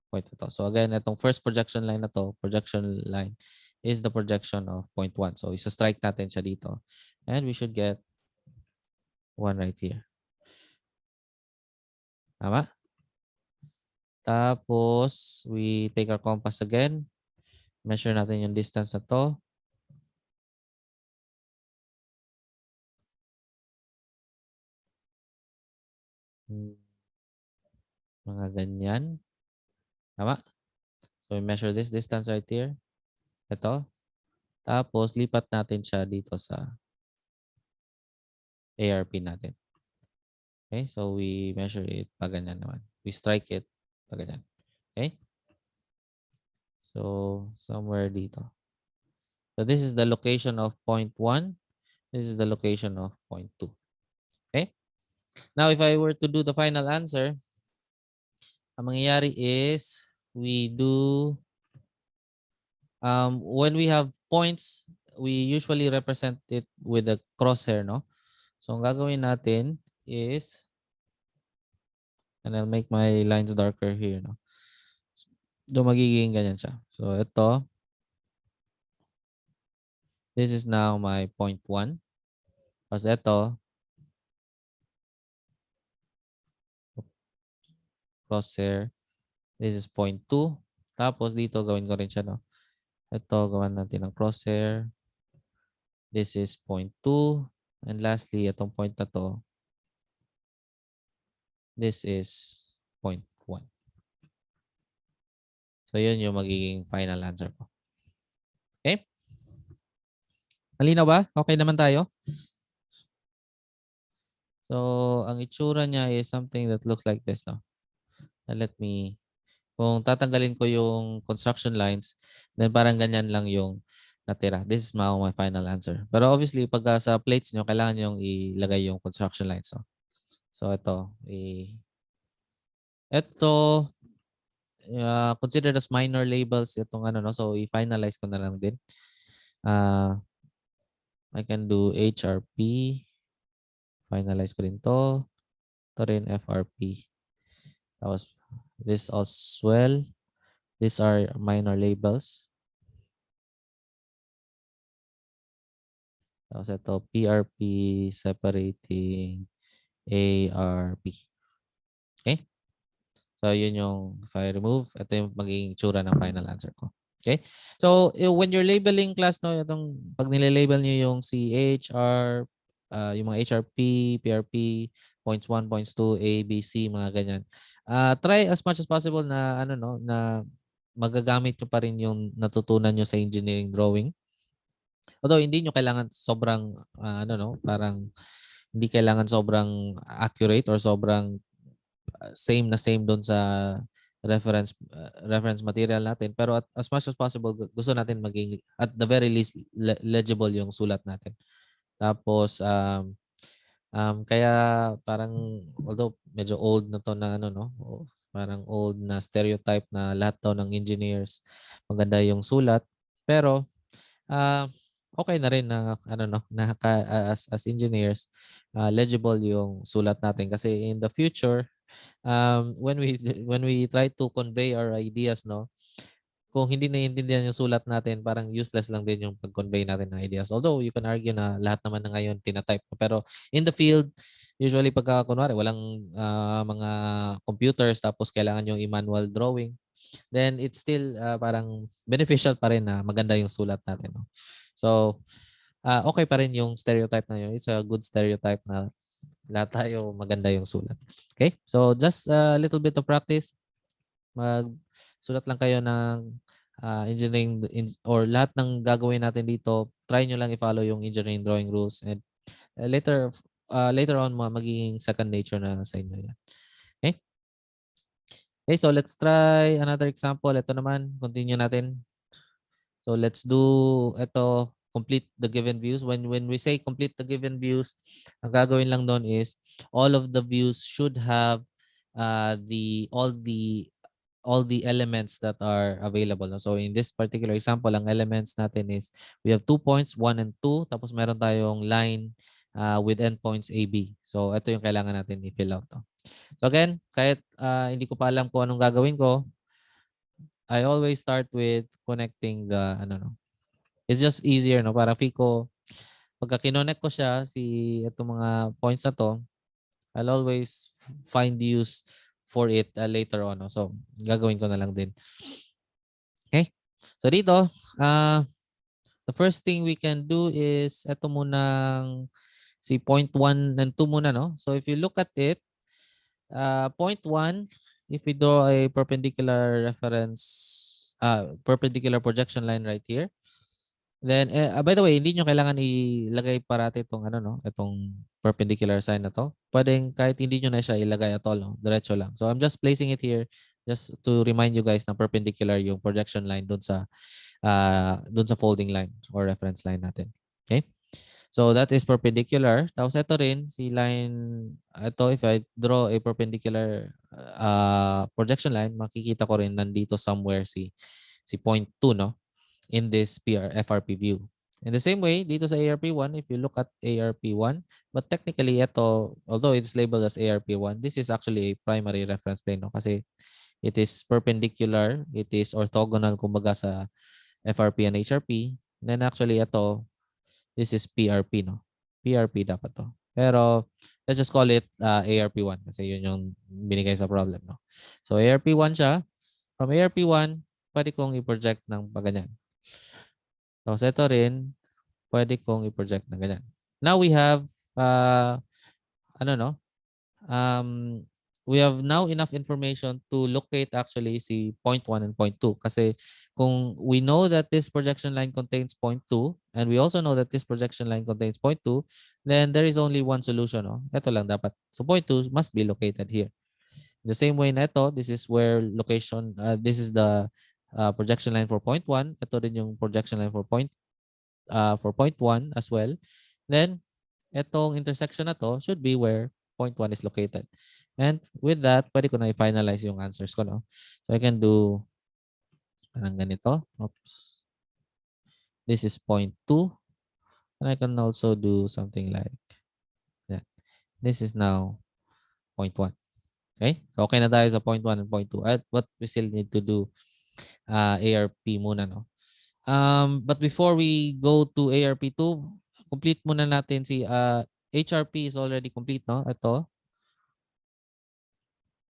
point na to. So again, itong first projection line na to, projection line is the projection of point 1. So isa-strike natin siya dito. And we should get 1 right here. Tama? Tapos, we take our compass again. Measure natin yung distance na to. Mga ganyan. Tama? So, we measure this distance right here. Ito. Tapos, lipat natin siya dito sa ARP natin. Okay, so we measure it pa ganyan naman. We strike it pa ganyan. Okay? So, somewhere dito. So, this is the location of point 1. This is the location of point 2. Okay? Now, if I were to do the final answer, ang mangyayari is we do, when we have points, we usually represent it with a crosshair, no? So, ang gagawin natin is, and I'll make my lines darker here, no? So, magiging ganyan siya. So, ito, this is now my point 1. Tapos ito, crosshair. This is point 2. Tapos dito, gawin ko rin siya, no? Ito, gawan natin ng crosshair. This is point 2. And lastly, itong point na to, this is point 1. So, yun yung magiging final answer ko. Okay? Malinaw ba? Okay naman tayo? So, ang itsura niya is something that looks like this, no? And let me, kung tatanggalin ko yung construction lines, then parang ganyan lang yung natira. This is my final answer. Pero obviously, pag sa plates nyo, kailangan nyo ilagay yung construction lines. No? So, ito. Ito, considered as minor labels itong ano, no? So, i-finalize ko na lang din. I can do HRP. Finalize ko rin to. Ito rin FRP. Tapos, this as well. These are minor labels. Tapos ito, PRP separating ARP. Okay? So, yun yung, if I remove, ito yung magiging tsura ng final answer ko. Okay? So, when you're labeling class, no, itong, pag nililabel nyo yung CH, R, yung mga HRP, PRP, points 1, points 2, A, B, C, mga ganyan. Try as much as possible na, ano, no, na magagamit nyo pa rin yung natutunan nyo sa engineering drawing. Although, hindi nyo kailangan sobrang, ano, no, parang, hindi kailangan sobrang accurate or sobrang same na same doon sa reference material natin, pero as much as possible gusto natin maging at the very least legible yung sulat natin. Tapos kaya parang although medyo old na to na ano no, parang old na stereotype na lahat daw ng engineers maganda yung sulat, pero okay na rin na ano no na as engineers legible yung sulat natin kasi in the future when we try to convey our ideas, no, kung hindi naiintindihan yung sulat natin, parang useless lang din yung pag-convey natin ng ideas. Although you can argue na lahat naman na ngayon tinatype. Pero in the field, usually pagka kunwari walang mga computers tapos kailangan yung i-manual drawing, then it's still parang beneficial pa rin na maganda yung sulat natin. No? So, okay pa rin yung stereotype na yun. It's a good stereotype na lahat tayo maganda yung sulat. Okay? So, just a little bit of practice. Magsulat lang kayo ng engineering or lahat ng gagawin natin dito. Try nyo lang i-follow yung engineering drawing rules and later on magiging second nature na sa inyo yan. Okay? Okay, so let's try another example. Ito naman, continue natin. So let's do ito, complete the given views. When we say complete the given views, ang gagawin lang doon is all of the views should have all the elements that are available. So in this particular example, ang elements natin is we have 2 points, 1 and 2. Tapos meron tayong line with endpoints AB. So ito yung kailangan natin i-fill out. No? So again, kahit hindi ko pa alam kung anong gagawin ko, I always start with connecting the ano no. It's just easier no para feel pagka kinonect ko siya itong mga points na to, I'll always find use for it later on. No? So gagawin ko na lang din. Okay? So dito, the first thing we can do is ito munang si point 1 and 2 muna no. So if you look at it, point 1, if we draw a perpendicular reference, perpendicular projection line right here, Then, by the way, hindi nyo kailangan ilagay parati itong ano, no? Itong perpendicular sign na to. Pwedeng kahit hindi nyo na siya ilagay at all, no? Diretso lang. So, I'm just placing it here just to remind you guys na perpendicular yung projection line doon sa folding line or reference line natin. Okay? So, that is perpendicular. Tapos, ito rin, si line, ito, if I draw a perpendicular projection line, makikita ko rin nandito somewhere si point 2, no? In this FRP view. In the same way, dito sa ARP1, if you look at ARP1, but technically ito, although it's labeled as ARP1, this is actually a primary reference plane, no? Kasi it is perpendicular, it is orthogonal kumbaga sa FRP and HRP. Then actually ito, this is PRP, no? PRP dapat to. Pero let's just call it ARP1 kasi yun yung binigay sa problem, no? So ARP1 siya. From ARP1, pwede kong i-project ng paganyan. Tapos ito rin, pwede kong i-project na ganyan. Now we have, ano no, we have now enough information to locate actually si point 1 and point 2. Kasi kung we know that this projection line contains point 2, and we also know that this projection line contains point 2, then there is only one solution. No? Ito lang dapat. So point 2 must be located here. The same way na ito, this is where location, this is the projection line for point 1. Ito din yung projection line for point 1 as well. Then, itong intersection na to should be where point 1 is located. And with that, pwede ko na i-finalize yung answers ko. No? So, I can do parang ganito. Oops. This is point 2. And I can also do something like that. This is now point 1. Okay? So, okay na tayo sa point 1 and point 2. At what we still need to do ARP muna. No? But before we go to ARP2, complete muna natin si HRP is already complete, no? Ito.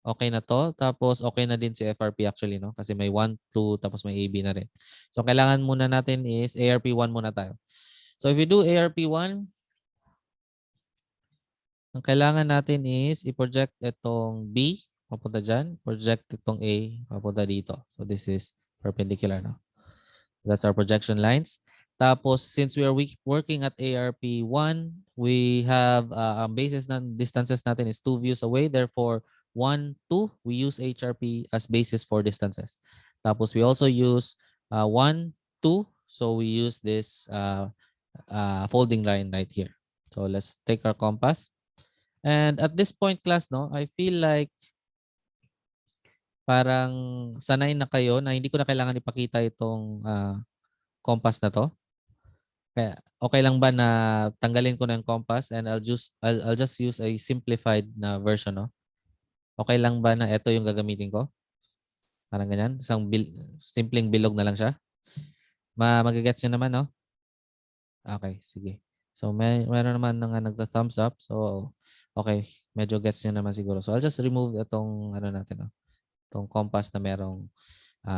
Okay na to. Tapos okay na din si FRP actually, no? Kasi may 1, 2, tapos may AB na rin. So kailangan muna natin is ARP1 muna tayo. So if you do ARP1, ang kailangan natin is i-project itong B, papunta dyan. Project itong A, papunta dito. So this is perpendicular, no? That's our projection lines. Tapos, since we are working at ARP1, we have basis ng distances natin is 2 views away. Therefore, 1, 2, we use HRP as basis for distances. Tapos, we also use 1, 2. So, we use this folding line right here. So, let's take our compass. And at this point, class, no, I feel like parang sanay na kayo na hindi ko na kailangan ipakita itong compass na to. Kaya okay lang ba na tanggalin ko na yung compass and I'll just use a simplified na version, no? Okay lang ba na ito yung gagamitin ko? Parang ganyan, simpleng bilog na lang siya. Magigets niyo naman, no? Okay, sige. So meron naman nga nagta-thumbs up. So okay, medyo gets niyo naman siguro. So I'll just remove itong ano natin, no? Itong compass na merong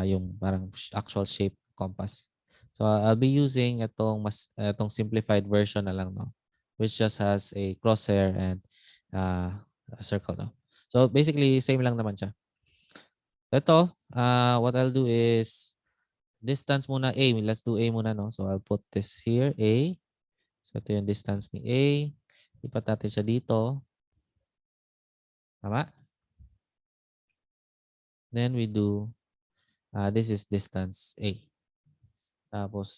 yung parang actual shape compass. So I'll be using itong simplified version na lang, no, which just has a crosshair and a circle, no. So basically same lang naman siya. Ito, what I'll do is distance muna A. Let's do A muna, no. So I'll put this here, A. So ito yung distance ni A. Lipat natin siya dito. Tama? Then we do this is distance A. Tapos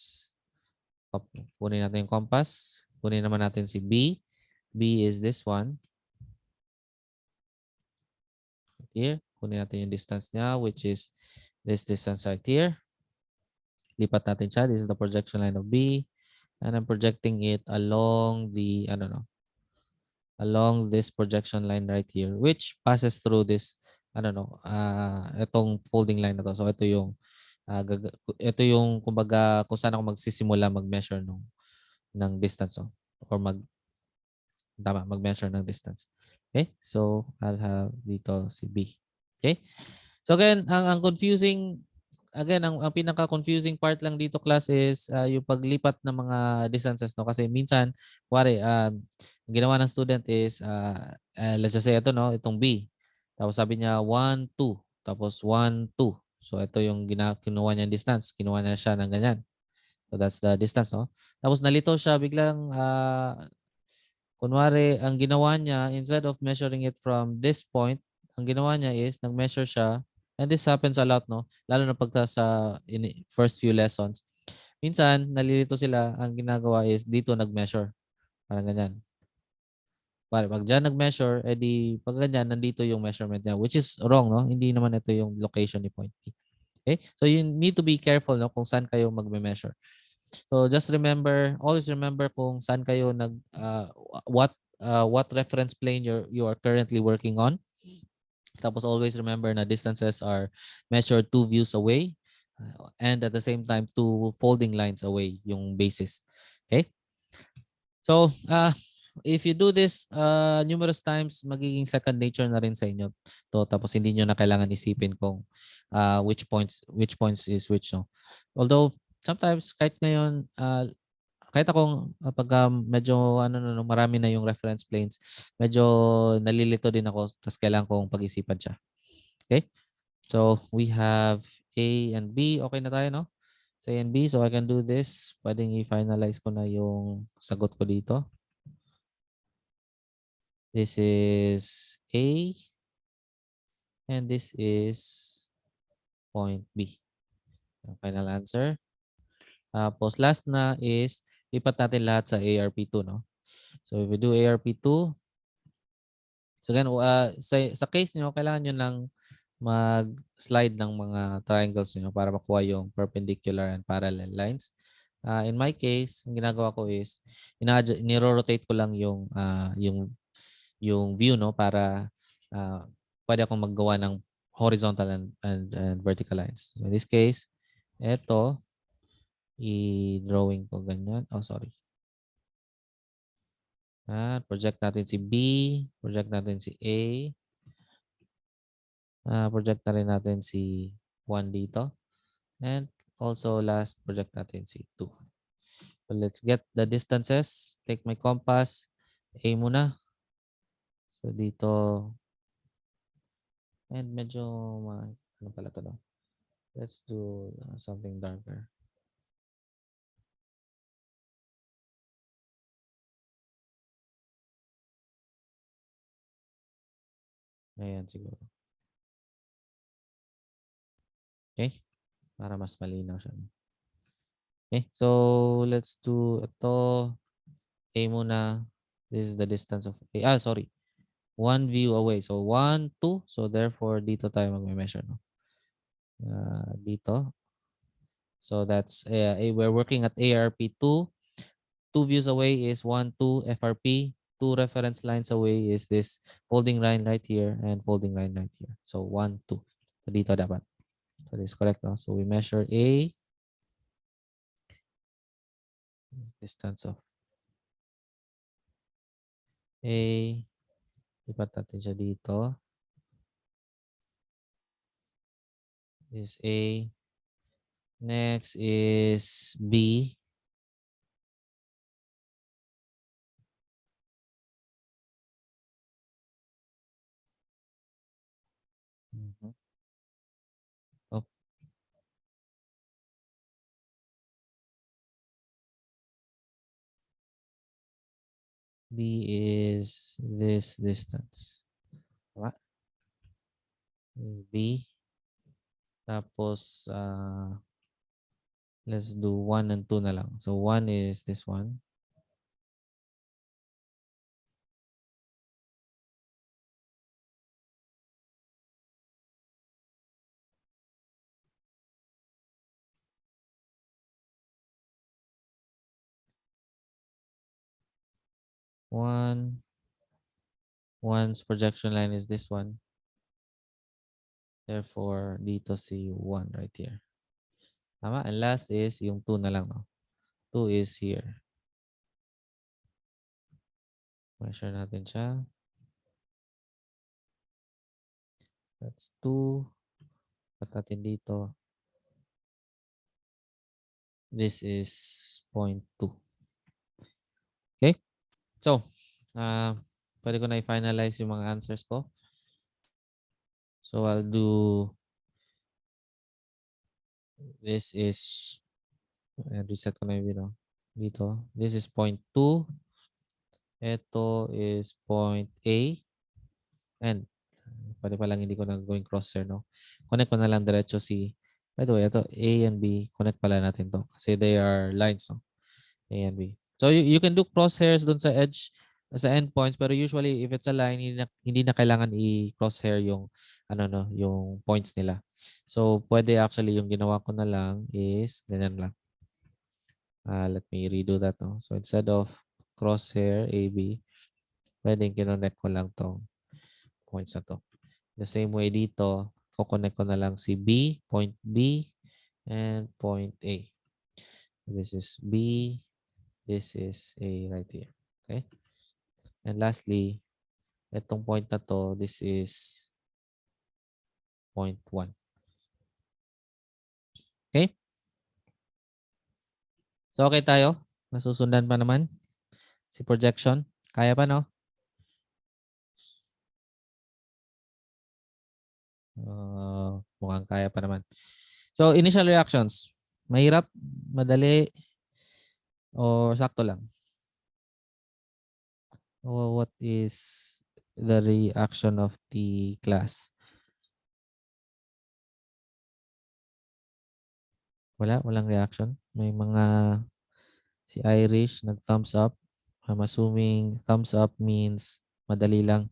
kunin natin yung compass. Kunin naman natin si B. B is this one. Right here. Kunin natin yung distance niya, which is this distance right here. Lipat natin siya. This is the projection line of B. And I'm projecting it along the, along this projection line right here, which passes through this, itong folding line na to. So ito yung kumbaga kung saan ako magsisimula mag-measure ng distance, or mag-measure ng distance. Okay? So I'll have dito si B. Okay? So again, ang confusing, ang pinaka-confusing part lang dito, class, is yung paglipat ng mga distances, no? Kasi minsan, kuwari, ang ginawa ng student is, let's just say ito, no? Itong B. Tapos sabi niya 1, 2. Tapos 1, 2. So ito yung kinuha niyang distance. Kinuha niya siya ng ganyan. So that's the distance, no? Tapos nalito siya biglang kunwari ang ginawa niya instead of measuring it from this point, ang ginawa niya is nag-measure siya, and this happens a lot, no? Lalo na pagka sa first few lessons. Minsan nalilito sila, ang ginagawa is dito nag-measure. Parang ganyan. Pag dyan nag-measure, edi pag ganyan, nandito yung measurement niya, which is wrong, no? Hindi naman ito yung location ni point P. Okay? So you need to be careful, no, kung saan kayo magme-measure. So just remember, always remember kung saan kayo what reference plane you are currently working on. Tapos always remember na distances are measured 2 views away, and at the same time 2 folding lines away yung basis. Okay? So, if you do this numerous times, magiging second nature na rin sa inyo to. Tapos hindi nyo na kailangan isipin kung which points is which, no. Although sometimes kahit ngayon, kahit akong pagka medyo marami na yung reference planes, medyo nalilito din ako, tapos kailangan kong pag-isipan siya. Okay? So we have A and B. Okay na tayo, no? Sa A and B, so I can do this. Pwedeng i-finalize ko na yung sagot ko dito. This is A and this is point B. Final answer. Tapos last na is lipat natin lahat sa ARP2, no? So if we do ARP2, so again, sa case nyo, kailangan nyo lang mag-slide ng mga triangles nyo para makuha yung perpendicular and parallel lines. In my case, ang ginagawa ko is niro-rotate ko lang yung view, no, para pwede akong maggawa ng horizontal and vertical lines. So in this case, eto i-drawing ko ganyan. Oh, sorry. Project natin si B, project natin si A. Project na rin natin si 1 dito. And also last, project natin si 2. So let's get the distances. Take my compass. A muna. So dito. And medyo ano pala to, no? Let's do something darker. Ayan siguro. Okay? Para mas malinaw siya. Okay, so let's do ito. A muna. This is the distance of A. Sorry. 1 view away. So 1, 2. So therefore, dito tayo magme-measure, no? Dito. So that's we're working at ARP2. 2 views away is 1, 2 FRP. 2 reference lines away is this folding line right here and folding line right here. So 1, 2. So dito dapat. So this is correct, no? So we measure A. Distance of A. Lipat natin siya dito. This is A. Next is B. Oh, B is this distance. Tama? This is B. Tapos, let's do 1 and 2 na lang. So 1 is this one. One's projection line is this one. Therefore, dito si 1 right here. Tama? And last is yung 2 na lang. No? 2 is here. Measure natin siya. That's 2. Pat natin dito. This is 0.2. Okay? So, pwede ko na i-finalize yung mga answers ko. So, I'll do this is And reset ko na yung video. Dito. This is point 2. Ito is point A. And pwede pa lang hindi ko na gawing crosshair, no? Connect ko na lang diretso si, by the way, ito A and B. Connect pala natin to kasi they are lines, no? A and B. So you can do crosshairs dun sa edge, sa endpoints, pero usually if it's a line, hindi na kailangan i-crosshair yung ano no, yung points nila. So pwede actually yung ginawa ko na lang is ganyan lang. Let me redo that. No? So instead of crosshair AB, pwedeng kinonect ko lang tong points na to. The same way dito, kukonect ko na lang si B, point B, and point A. This is B, this is A right here. Okay? And lastly, itong point na to, this is point 1. Okay? So okay tayo? Nasusundan pa naman si projection. Kaya pa, no? Mukhang kaya pa naman. So initial reactions. Mahirap, madali, or sakto lang? What is the reaction of the class? Walang reaction. May mga si Irish nag-thumbs up. I'm assuming thumbs up means madali lang.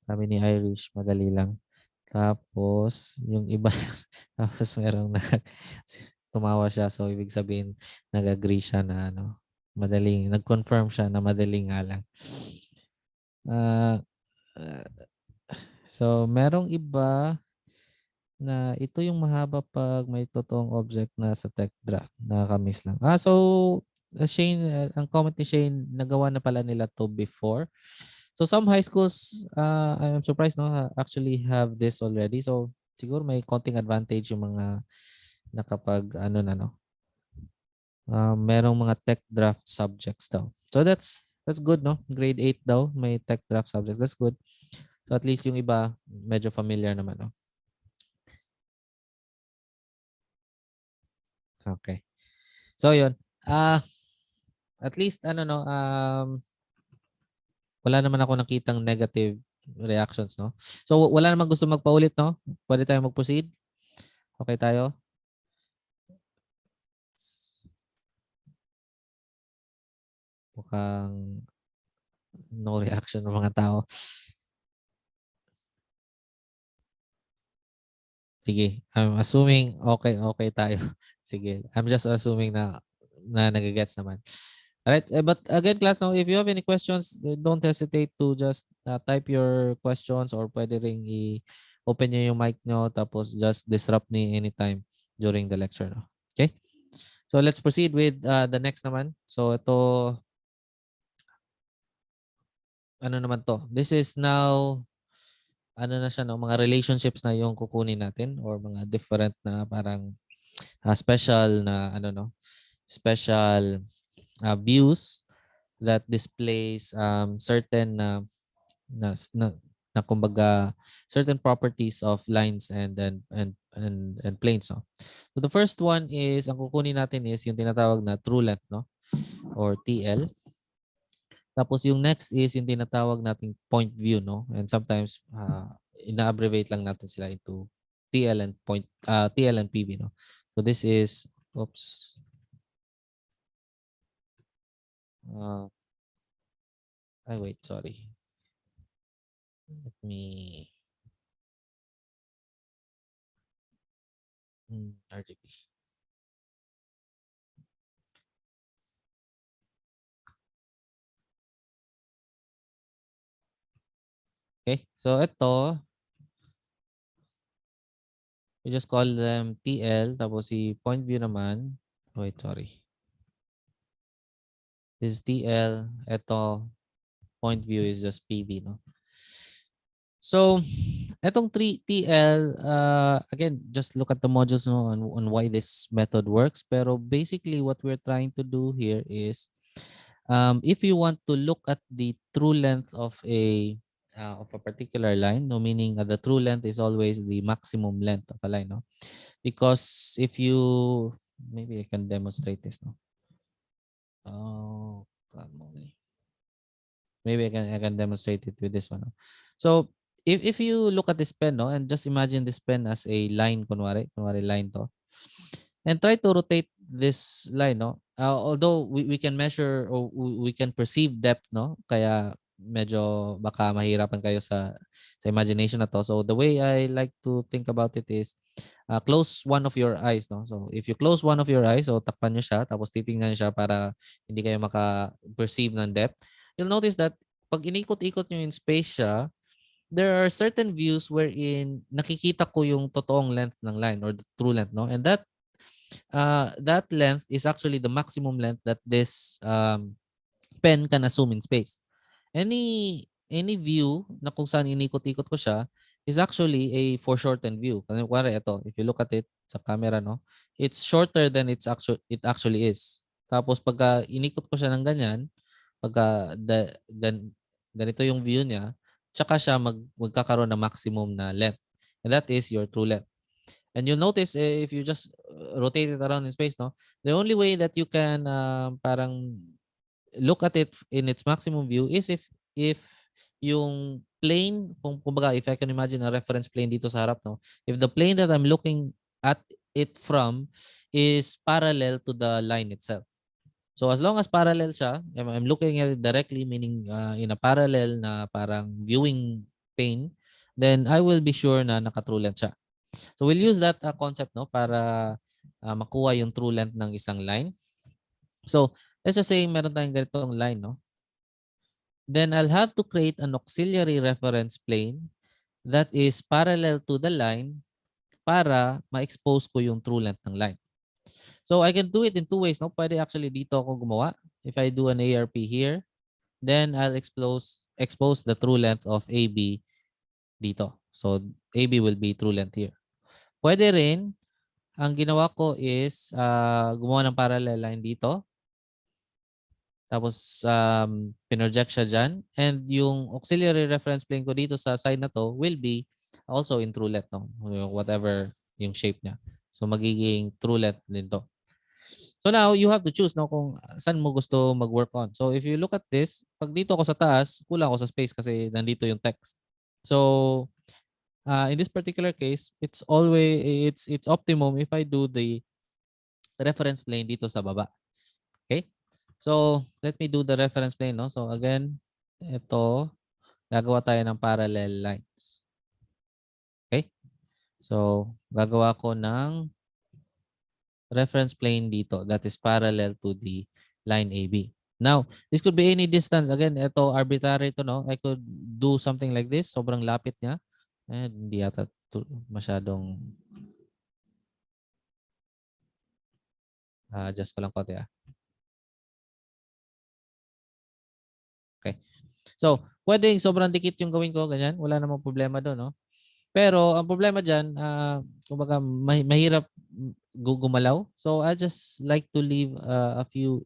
Sabi ni Irish, madali lang. Tapos, yung iba, tapos merong tumawa siya. So, ibig sabihin, nag-agree siya na madaling, nag-confirm siya na madaling nga lang. Uh, so, merong iba na ito yung mahaba pag may totoong object na sa tech draft. Nakakamiss lang. So, Shane, ang comment ni Shane, nagawa na pala nila to before. So some high schools, I'm surprised, no, actually have this already. So siguro may konting advantage yung mga nakapag merong mga tech draft subjects daw. So that's good, no? Grade 8 daw may tech draft subjects. That's good. So at least yung iba medyo familiar naman, no? Okay. So yun. At least wala naman ako nakitang negative reactions, no? So wala naman gusto magpaulit, no? Pwede tayo mag-proceed. Okay tayo? Mukhang no reaction ng mga tao. Sige, I'm assuming okay tayo. Sige, I'm just assuming na nagigets naman. Alright, but again class, now if you have any questions, don't hesitate to just type your questions or pwede ring i-open nyo yung mic nyo tapos just disrupt me anytime during the lecture. No? Okay? So let's proceed with the next naman. So ito, ano naman to? This is now na siya, no, mga relationships na yung kukunin natin or mga different na parang special na special views that displays certain na kumbaga certain properties of lines and planes, no. So the first one is ang kukunin natin is yung tinatawag na true length, no, or TL. Tapos yung next is yung tinatawag nating point view, no? And sometimes ina-abbreviate lang natin sila into TL and PV, no? So this is oops. Wait, sorry. Let me RGB. Okay, so ito we just call them TL tapos si point view naman. Wait, sorry. This is TL. Ito point view is just PV, no? So, etong 3TL, again, just look at the modules, no, on why this method works. Pero basically, what we're trying to do here is, if you want to look at the true length of a particular line, no, meaning the true length is always the maximum length of a line, no? Because if you Maybe I can demonstrate this, no? Oh, come on. Maybe I can demonstrate it with this one. No? So, if you look at this pen, no, and just imagine this pen as a line, kunwari line to, and try to rotate this line, no? Although we can measure or we can perceive depth, no? Kaya medyo baka mahirapan kayo sa imagination na to. So the way I like to think about it is close one of your eyes, no? So if you close one of your eyes, so takpan nyo siya, tapos titingnan siya para hindi kayo maka-perceive ng depth. You'll notice that pag inikot-ikot nyo in space siya, there are certain views wherein nakikita ko yung totoong length ng line or the true length, no? And that length is actually the maximum length that this pen can assume in space. Any view na kung saan inikot-ikot ko siya is actually a foreshortened view. Kasi kuwari ito, if you look at it sa camera, no, it's shorter than it actually is. Tapos pagka inikot ko siya ng ganyan, pagka ganito yung view niya, tsaka siya magkakaroon ng maximum na length. And that is your true length. And you'll notice if you just rotate it around in space, no, the only way that you can parang look at it in its maximum view is if yung plane, kumbaga if I can imagine a reference plane dito sa harap, no, if the plane that I'm looking at it from is parallel to the line itself. So as long as parallel siya, I'm looking at it directly, meaning in a parallel na parang viewing plane, then I will be sure na naka-true length siya. So we'll use that concept, no, para makuha yung true length ng isang line. So let's just say meron tayong ganitong line, no? Then I'll have to create an auxiliary reference plane that is parallel to the line para ma-expose ko yung true length ng line. So I can do it in two ways, no? Pwede actually dito ako gumawa. If I do an ARP here, then I'll expose the true length of AB dito. So AB will be true length here. Pwede rin, ang ginawa ko is gumawa ng parallel line dito. Tapos pinroject siya dyan. And yung auxiliary reference plane ko dito sa side na to will be also in true length, no? Whatever yung shape niya. So magiging true length din to. So now you have to choose, no, kung saan mo gusto mag-work on. So if you look at this, pag dito ako sa taas, kulang ako sa space kasi nandito yung text. So in this particular case, it's optimum if I do the reference plane dito sa baba. Okay? So let me do the reference plane, no? So again, ito gagawa tayo ng parallel lines. Okay? So gagawa ko ng reference plane dito that is parallel to the line AB. Now, this could be any distance. Again, ito arbitrary to, no? I could do something like this. Sobrang lapit niya. Hindi yata masyadong adjust ko lang konti. Okay. So, pwedeng sobrang dikit yung gawin ko, ganyan. Wala namang problema doon, no? Pero ang problema diyan, kumbaga mahirap gumalaw. So, I just like to leave a few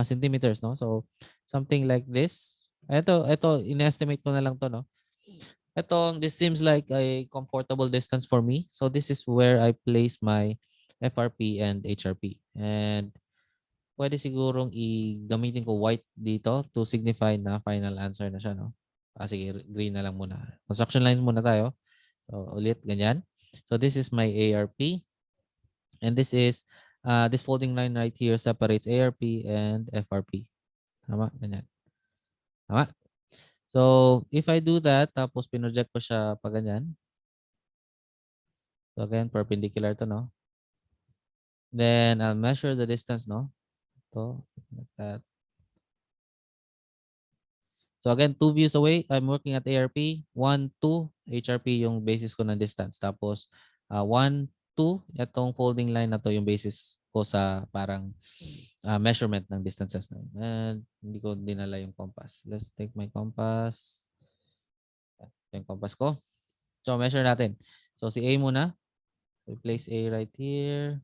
centimeters, no? So, something like this. Ito in-estimate ko na lang to, no? This seems like a comfortable distance for me. So, this is where I place my FRP and HRP. And pwede sigurong gamitin ko white dito to signify na final answer na siya, no? Sige, green na lang muna. Construction lines muna tayo. So, ulit, ganyan. So, this is my ARP. And this folding line right here separates ARP and FRP. Tama, ganyan. Tama? So, if I do that, tapos pinroject ko siya pa ganyan. So, again, perpendicular to, no? Then, I'll measure the distance, no? Ito, like that. So, again, 2 views away, I'm working at ARP. 1, 2, HRP yung basis ko ng distance. Tapos, 1, 2, itong folding line na to yung basis ko sa parang measurement ng distances. And hindi ko dinala yung compass. Let's take my compass. Ito yung compass ko. So, measure natin. So, si A muna. We place A right here.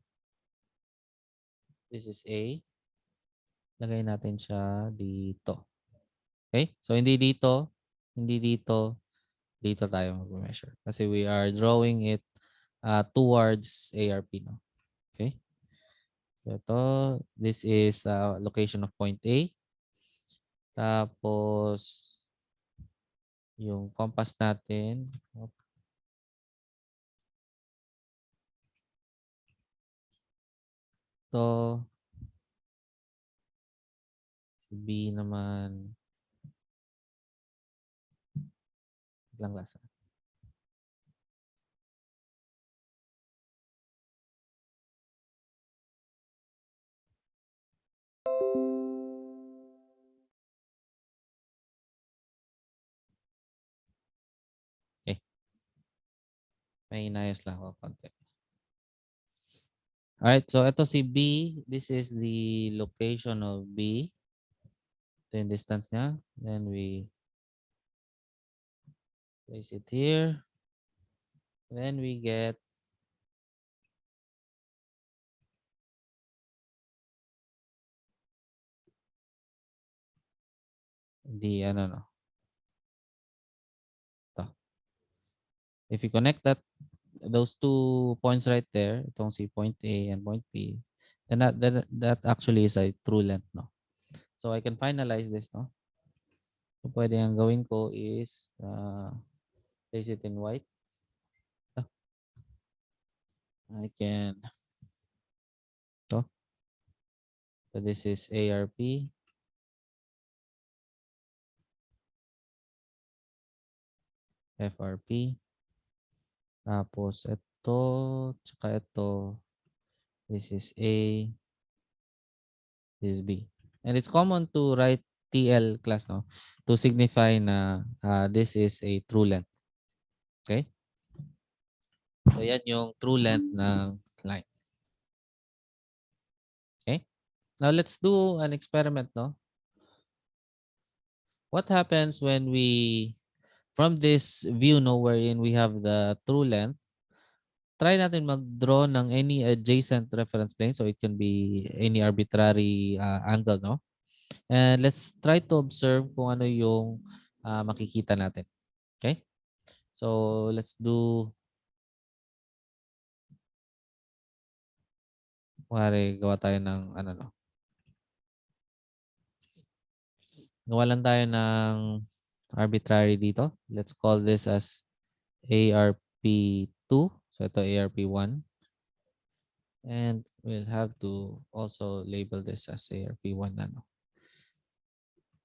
This is A. Lagay natin siya dito. Okay? So, hindi dito. Dito tayo mag-measure. Kasi we are drawing it towards ARP. No? Okay? So ito, this is location of point A. Tapos, yung compass natin, ito, B naman, lang lasa. Okay, may inayos lang ako konti. Alright, so ito si B. This is the location of B. Ito yung distance niya. Then we place it here. Then we get the ano no. Ito. If you connect those 2 points right there, itong si point A and point B, then that actually is a true length, no? So I can finalize this, no? So pwede ang gawin ko is place it in white. I can to. So this is ARP, FRP. Tapos ito, tsaka ito, this is A, this is B. And it's common to write TL class, no? To signify na this is a true length. Okay? So yan yung true length ng line. Okay? Now let's do an experiment, no? What happens when we, from this view, no, wherein we have the true length, try natin mag-draw ng any adjacent reference plane. So it can be any arbitrary angle, no? And let's try to observe kung ano yung makikita natin. Okay? So let's do, gawa tayo ng ano, no? Gawa lang tayo ng arbitrary dito. Let's call this as ARP2. So ito ARP1. And we'll have to also label this as ARP1 na, no?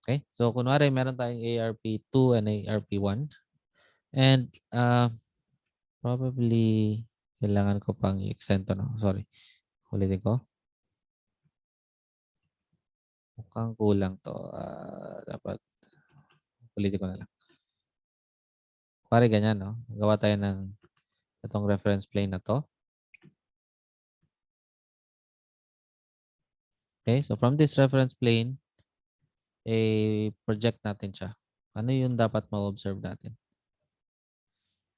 Okay? So kunwari meron tayong ARP2 and ARP1. And probably kailangan ko pang i-extend to, no? Sorry. Ulitin ko. Mukhang kulang to. Dapat ulitin ko na lang. Pare ganyan, no? Gawa tayo ng itong reference plane na to. Okay? So from this reference plane, project natin siya. Ano yung dapat ma-observe natin?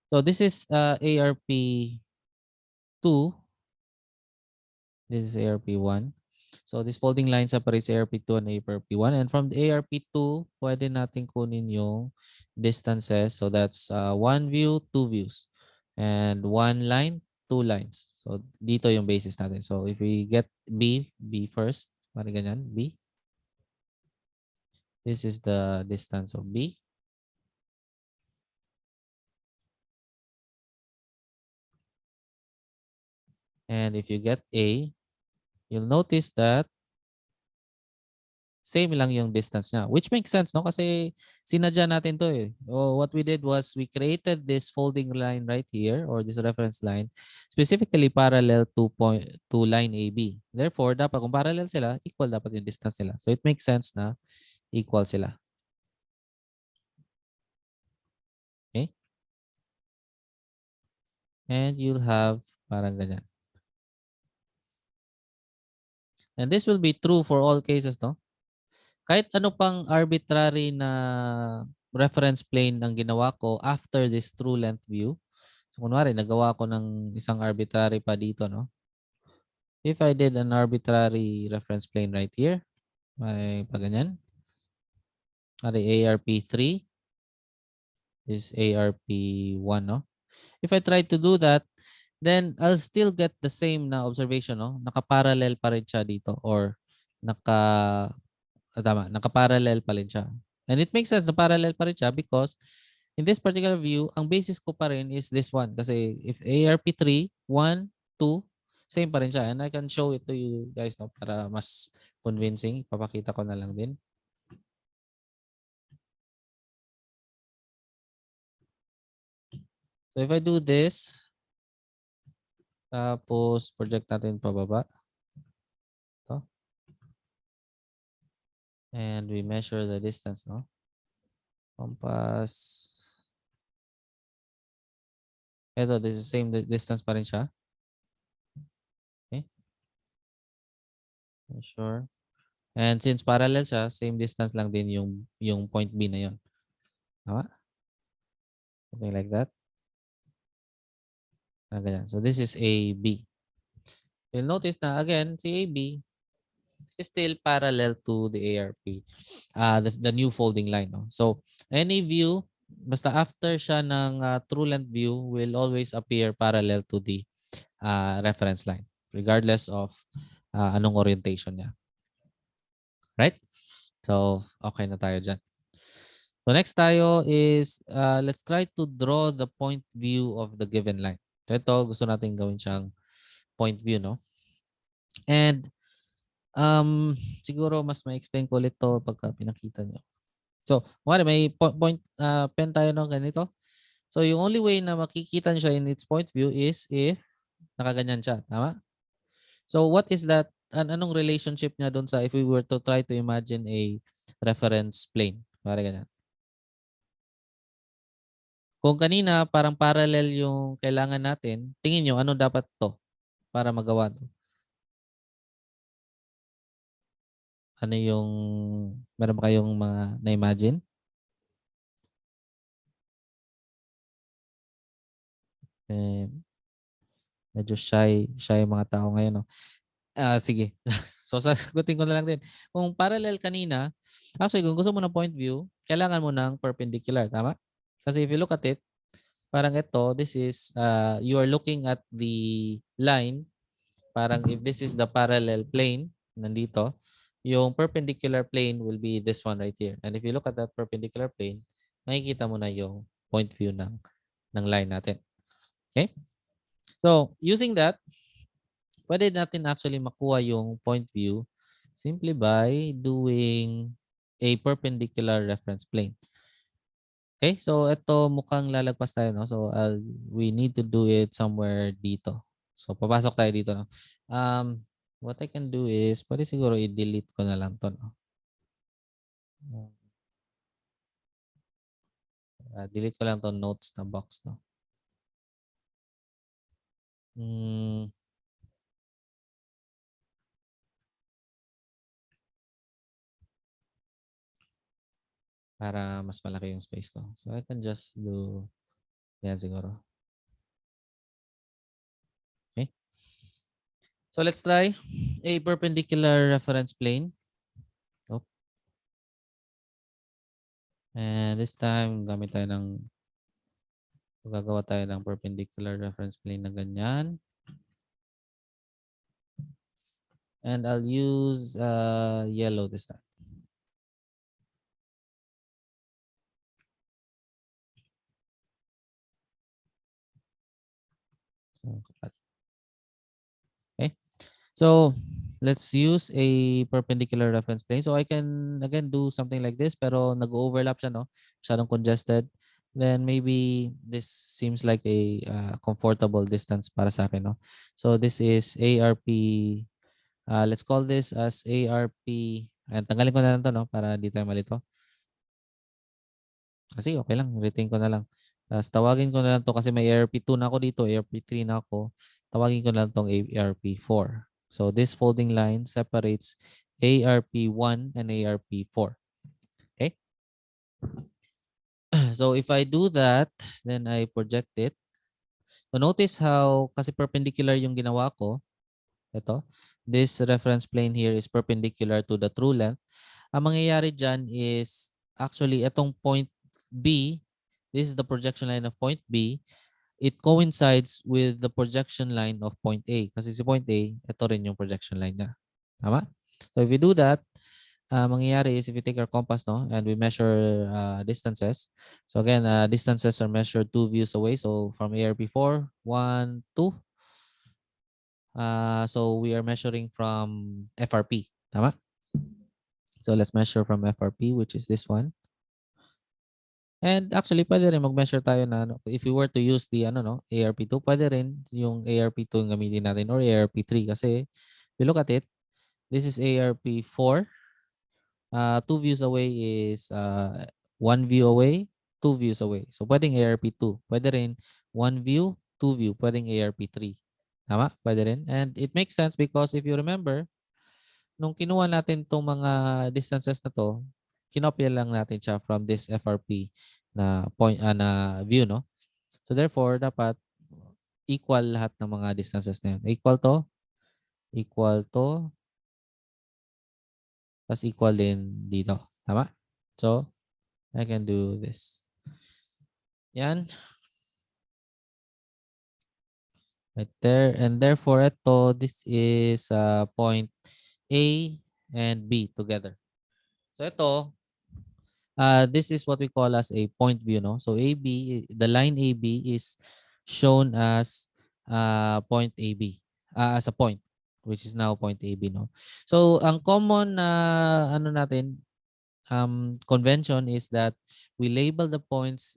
So this is ARP2. This is ARP1. So this folding line separates ARP2 and ARP1. And from the ARP2, pwede natin kunin yung distances. So that's one view, two views. And one line, two lines. So dito yung basis natin. So if we get B first, parang ganyan, B. This is the distance of B. And if you get A, you'll notice that same lang yung distance niya. Which makes sense, no? Kasi sinadya natin to eh. What we did was we created this folding line right here or this reference line specifically parallel to line AB. Therefore, dapat kung parallel sila, equal dapat yung distance nila. So it makes sense na equal sila. Okay? And you'll have parang ganyan. And this will be true for all cases, no? Kahit ano pang arbitrary na reference plane ang ginawa ko after this true length view. So, kunwari, nagawa ko ng isang arbitrary pa dito, no? If I did an arbitrary reference plane right here, may pa ganyan. ARP3 is ARP1, no? If I try to do that, then I'll still get the same na observation, no? Nakaparallel pa rin siya dito or naka nakaparallel pa rin siya. And it makes sense na parallel pa rin siya because in this particular view, ang basis ko pa rin is this one. Kasi if ARP3, 1, 2, same pa rin siya. And I can show it to you guys, no, para mas convincing. Papakita ko na lang din. So if I do this, tapos project natin pababa. Ito. And we measure the distance, no? Compass. Ito, this is same distance pa rin siya. Okay. Measure. And since parallel siya, same distance lang din yung point B na yun. Tama? Something like that. Ganyan. So this is AB. You'll notice na again, si AB is still parallel to the ARP. The new folding line. No? So any view, basta after siya ng true length view will always appear parallel to the reference line regardless of anong orientation niya. Right? So okay na tayo dyan. So next tayo is let's try to draw the point view of the given line. So ito gusto natin gawin siyang point view, no? And siguro mas ma-explain ko ulit to pagka pinakita nyo. So, may point pen tayo ng ganito. So, yung only way na makikita nyo siya in its point view is if nakaganyan siya. Tama? So, what is that? Anong relationship niya doon sa if we were to try to imagine a reference plane? Parang ganyan. Kung kanina parang parallel yung kailangan natin, tingin nyo ano dapat to para magawa to? Ano yung meron ba kayong mga na-imagine? Medyo shy yung mga tao ngayon, no? Sige. So sasagutin ko na lang din. Kung parallel kanina, actually kung gusto mo ng point view, kailangan mo ng perpendicular, tama? Kasi if you look at it, parang ito, this is you are looking at the line, parang if this is the parallel plane nandito, yung perpendicular plane will be this one right here. And if you look at that perpendicular plane, makikita mo na yung point view ng line natin. Okay? So, using that, pwede natin actually makuha yung point view simply by doing a perpendicular reference plane. Okay, so ito mukhang lalagpas tayo, no? So we need to do it somewhere dito. So papasok tayo dito, no? What I can do is, pwede siguro i-delete ko na lang to, no? Delete ko lang to notes na box, no? Para mas malaki yung space ko. So I can just do yan siguro. Okay. So let's try a perpendicular reference plane. Oh. And this time gagawa tayo ng perpendicular reference plane na ganyan. And I'll use yellow this time. Okay. So let's use a perpendicular reference plane. So I can again do something like this pero nag-overlap siya, no? Masyadong congested. Then maybe this seems like a comfortable distance para sa akin, no? So this is ARP. Let's call this as ARP. Ayan, tanggalin ko na lang to, no? Para di tayo malito. Kasi okay lang, retain ko na lang. Tapos tawagin ko na lang to kasi may ARP2 na ako dito, ARP3 na ako. Tawagin ko na lang tong ARP4. So this folding line separates ARP1 and ARP4. Okay? So if I do that, then I project it. So notice how, kasi perpendicular yung ginawa ko. Ito. This reference plane here is perpendicular to the true length. Ang mangyayari dyan is, actually, itong point B, this is the projection line of point B. it coincides with the projection line of point A. Kasi si point A, ito rin yung projection line niya. Tama? So if we do that, mangyayari is if we take our compass, no, and we measure distances. So again, distances are measured 2 views away. So from ARP4, 1, 2. So we are measuring from FRP. Tama? So let's measure from FRP, which is this one. And actually, pwede rin mag-measure tayo na if we were to use the ARP2, pwede rin yung ARP2 yung gamitin natin or ARP3 kasi if you look at it, this is ARP4. 2 views away is 1 view away, 2 views away. So pwedeng ARP2. Pwede rin 1 view, 2 view. Pwedeng ARP3. Tama? Pwede rin. And it makes sense because if you remember, nung kinuha natin itong mga distances na to, kinopya lang natin siya from this FRP na point na view, no? So therefore, dapat equal lahat ng mga distances na yun. Equal to, tas equal din dito. Tama? So, I can do this. Yan. Right there. And therefore, this is point A and B together. So ito, this is what we call as a point view, no? So AB, the line AB is shown as point AB, as a point, which is now point AB, no? So ang common na natin, convention is that we label the points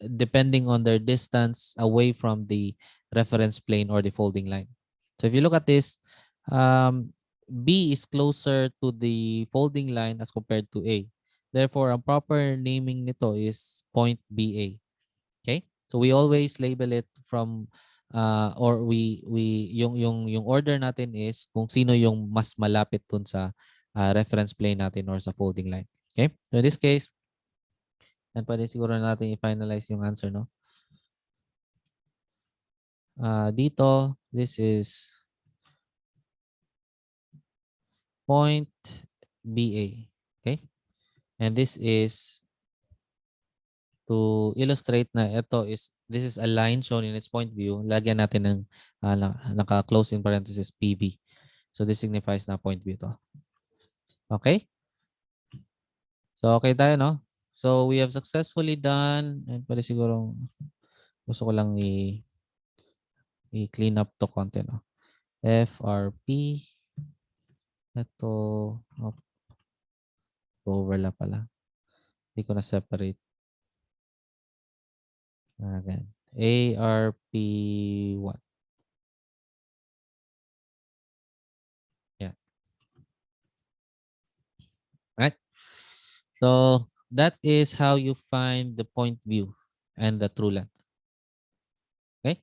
depending on their distance away from the reference plane or the folding line. So if you look at this, B is closer to the folding line as compared to A. Therefore, ang proper naming nito is point BA. Okay? So we always label it from or yung order natin is kung sino yung mas malapit dun sa reference plane natin or sa folding line. Okay? So in this case, and pwede siguro natin i-finalize yung answer, no? Dito, this is point BA. Okay? And this is to illustrate na this is a line shown in its point view. Lagyan natin ng naka-close in parenthesis PV. So this signifies na point view to. Okay? So okay tayo, no? So we have successfully done, and pwede siguro gusto ko lang i-clean up to konti, no? FRP. Ito, overlap pala. Hindi ko na separate. Again. ARP1. Yeah. Right? So that is how you find the point view and the true length. Okay?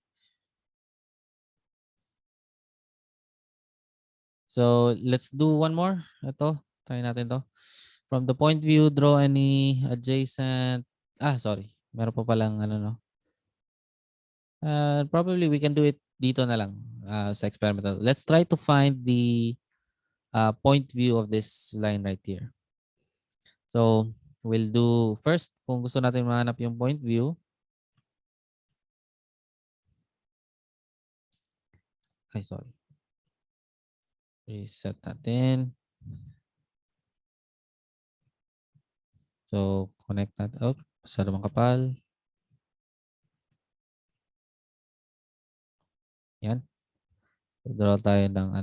So let's do one more. Ito, try natin to. From the point view, draw any adjacent. Sorry. Meron pa palang no. Probably we can do it dito na lang sa experimental. Let's try to find the point view of this line right here. So we'll do first, kung gusto natin mahanap yung point view. Sorry. Reset natin. So connect natin. Masyado mang kapal. Yan. So, draw tayo ng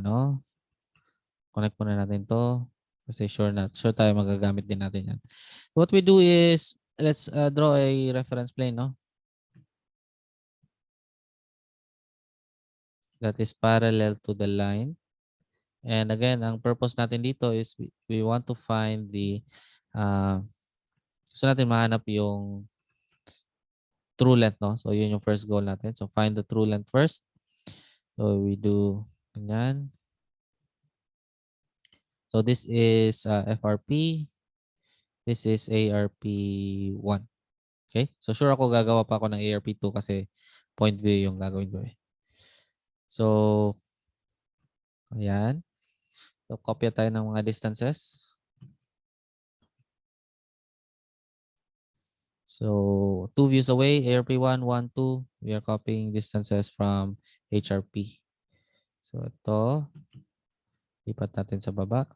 connect muna natin to kasi sure tayo magagamit din natin yan. So what we do is let's draw a reference plane, no? That is parallel to the line. And again, ang purpose natin dito is we want to find the gusto natin mahanap yung true length, no? So yun yung first goal natin. So find the true length first. So we do ganyan. So this is FRP. This is ARP1. Okay? So sure ako gagawa pa ako ng ARP2 kasi point view yung gagawin ko eh. So ayan. So kopya tayo ng mga distances. So 2 views away, ARP1, 1, 2. We are copying distances from HRP. So ito, lipat natin sa baba.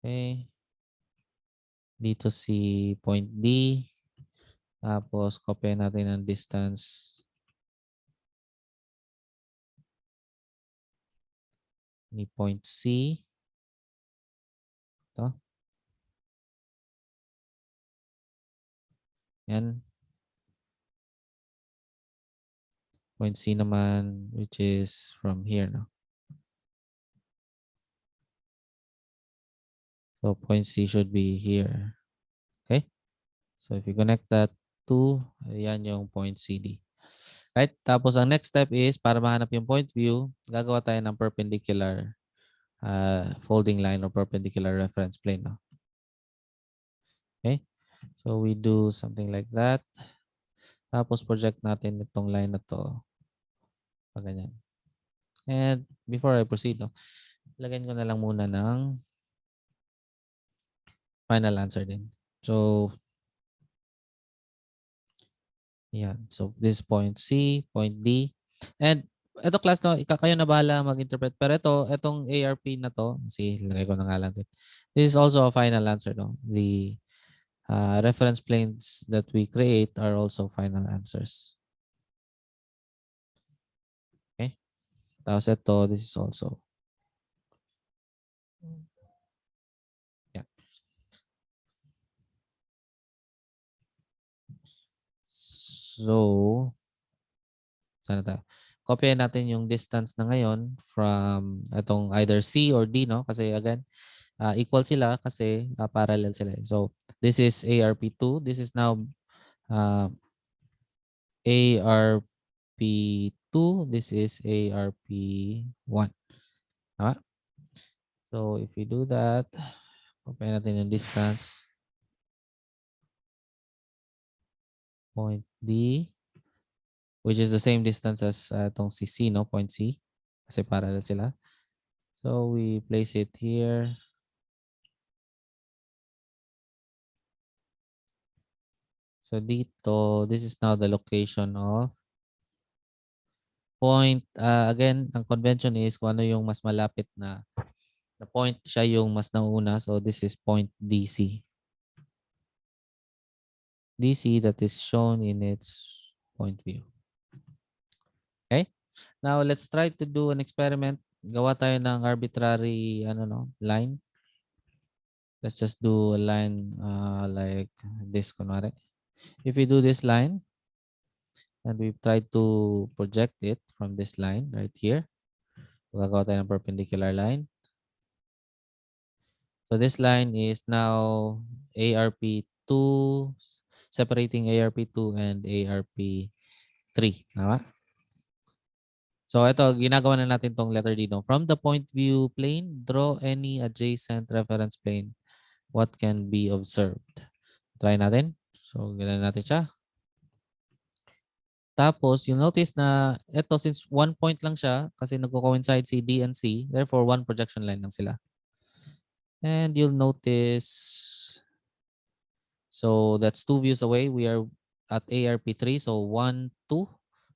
Okay. Dito si point D. Tapos copy natin ang distance ni point C. Ito. Yan. Point C naman, which is from here, no? So point C should be here. Okay? So if you connect that to, ayan yung point CD. Right? Tapos ang next step is, para mahanap yung point view, gagawa tayo ng perpendicular folding line or perpendicular reference plane. No? Okay? So we do something like that. Tapos project natin itong line na to. Ganyan. And before I proceed, no, lagyan ko na lang muna ng final answer din. So, yan. So, this point C, point D. And ito class, no, kayo na bahala mag-interpret. Pero itong ARP na to, lagay ko na nga lang din. This is also a final answer, no? The reference planes that we create are also final answers. Okay? Tapos ito, this is also. Yeah. So, sana tayo. Copyin natin yung distance na ngayon from itong either C or D, no? Kasi again, equal sila kasi parallel sila. So, this is ARP2. This is now ARP2. This is ARP1. Tama? So, if we do that, copyin natin yung distance. Point D, which is the same distance as itong si C, no? Point C. Kasi parallel sila. So, we place it here. So, dito, this is now the location of point. Again, ang convention is kung ano yung mas malapit na point, siya yung mas nauna. So, this is point DC. DC that is shown in its point view. Okay? Now, let's try to do an experiment. Gawa tayo ng arbitrary line. Let's just do a line like this, kunwari. If we do this line, and we try to project it from this line right here, gagawa tayo ng perpendicular line. So this line is now ARP2, separating ARP2 and ARP3. Tama? So ito, ginagawa na natin tong letter D. No? From the point view plane, draw any adjacent reference plane. What can be observed? Try natin. So, ganoon natin siya. Tapos, you'll notice na ito, since 1 point lang siya, kasi nagko-coincide si D and C, therefore, 1 projection line lang sila. And you'll notice, so that's 2 views away. We are at ARP3, so 1, 2.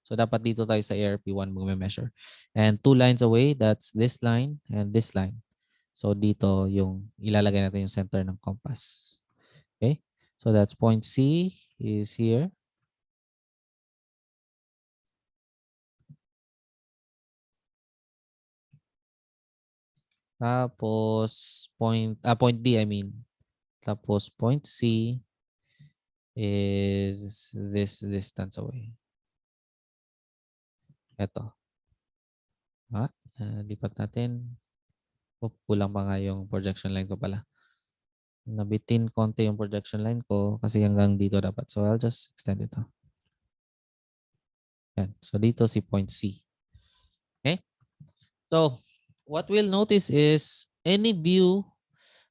So, dapat dito tayo sa ARP1 mag-measure. And 2 lines away, that's this line and this line. So, dito yung ilalagay natin yung center ng compass. Okay? So, that's point C is here. Tapos, point D, I mean. Tapos, point C is this distance away. Ito. Lipat natin. Kulang pa nga yung projection line ko pala. Nabitin konti yung projection line ko kasi hanggang dito dapat. So, I'll just extend ito. Yan. So, dito si point C. Okay? So, what we'll notice is any view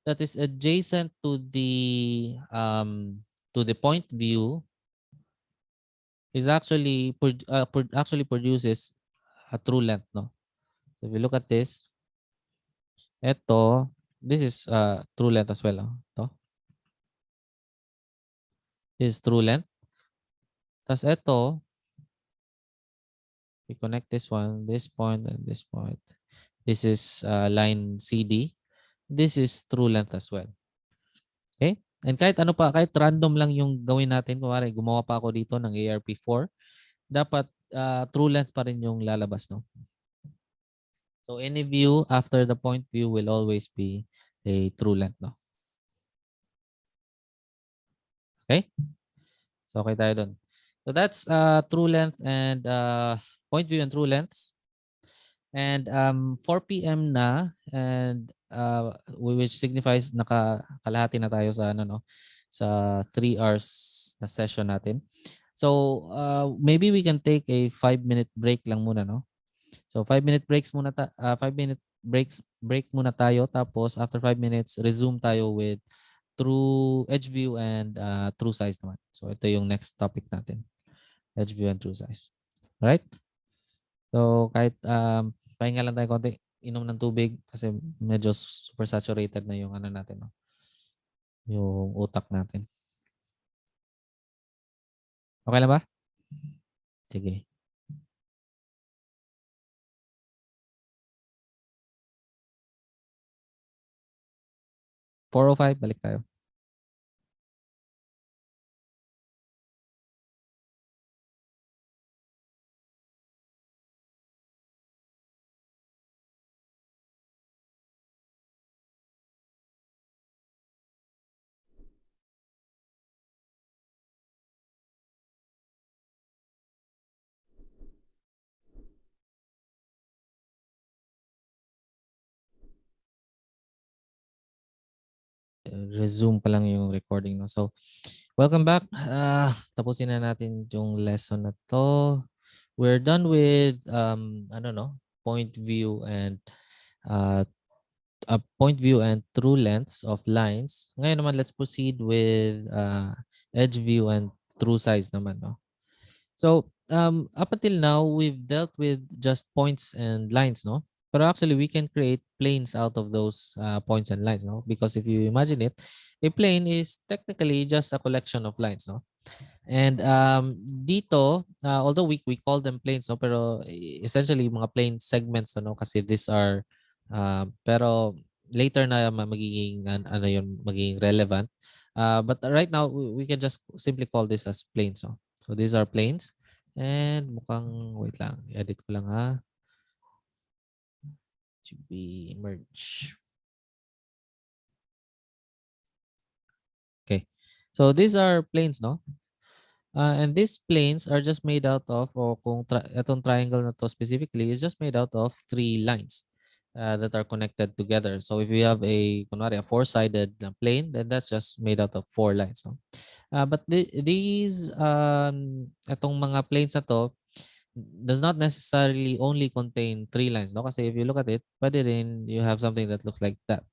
that is adjacent to the point view is actually produces a true length, no? So if you look at this is true length as well, no? Ito. This is true length. Tapos ito, we connect this point, and this point. This is line CD. This is true length as well. Okay? And kahit ano pa, kahit random lang yung gawin natin, kumari gumawa pa ako dito ng ARP4, dapat true length pa rin yung lalabas, no? So any view after the point view will always be a true length, no? Okay? So okay tayo dun. So that's true length and point view and true lengths. And 4 p.m. na, and which signifies kalahati na tayo sa ano, no, sa 3 hours na session natin. So maybe we can take a 5-minute break lang muna, no? So 5-minute breaks muna 5-minute break muna tayo, tapos after 5 minutes resume tayo with true edge view and true size naman. So ito yung next topic natin. Edge view and true size. Right? So kahit pahinga lang tayo konti, inom ng tubig kasi medyo super saturated na yung ano natin, no? Yung utak natin. Okay lang ba? Sige. 4:05, balik tayo. Resume pa lang yung recording, no? So welcome back. Tapusin na natin yung lesson na to. We're done with ano, no, point view and uh, point view and true lengths of lines. Ngayon naman, let's proceed with edge view and true size naman, no? So up until now, we've dealt with just points and lines, no? But actually, we can create planes out of those points and lines, no? Because if you imagine it, a plane is technically just a collection of lines, no? And dito, although we call them planes, no, pero essentially mga plane segments, no, kasi these are pero later na magiging ano yun, magiging relevant. But right now we can just simply call this as planes, no. So these are planes, and mukhang wait lang, edit ko lang ha. To be merge. Okay. So these are planes, no? And these planes are just made out of, or kung itong triangle na to specifically is just made out of 3 lines that are connected together. So if you have kunwari, a 4-sided plane, then that's just made out of 4 lines. No? But these, itong mga planes na to, does not necessarily only contain 3 lines. No? Kasi if you look at it, pwede rin you have something that looks like that,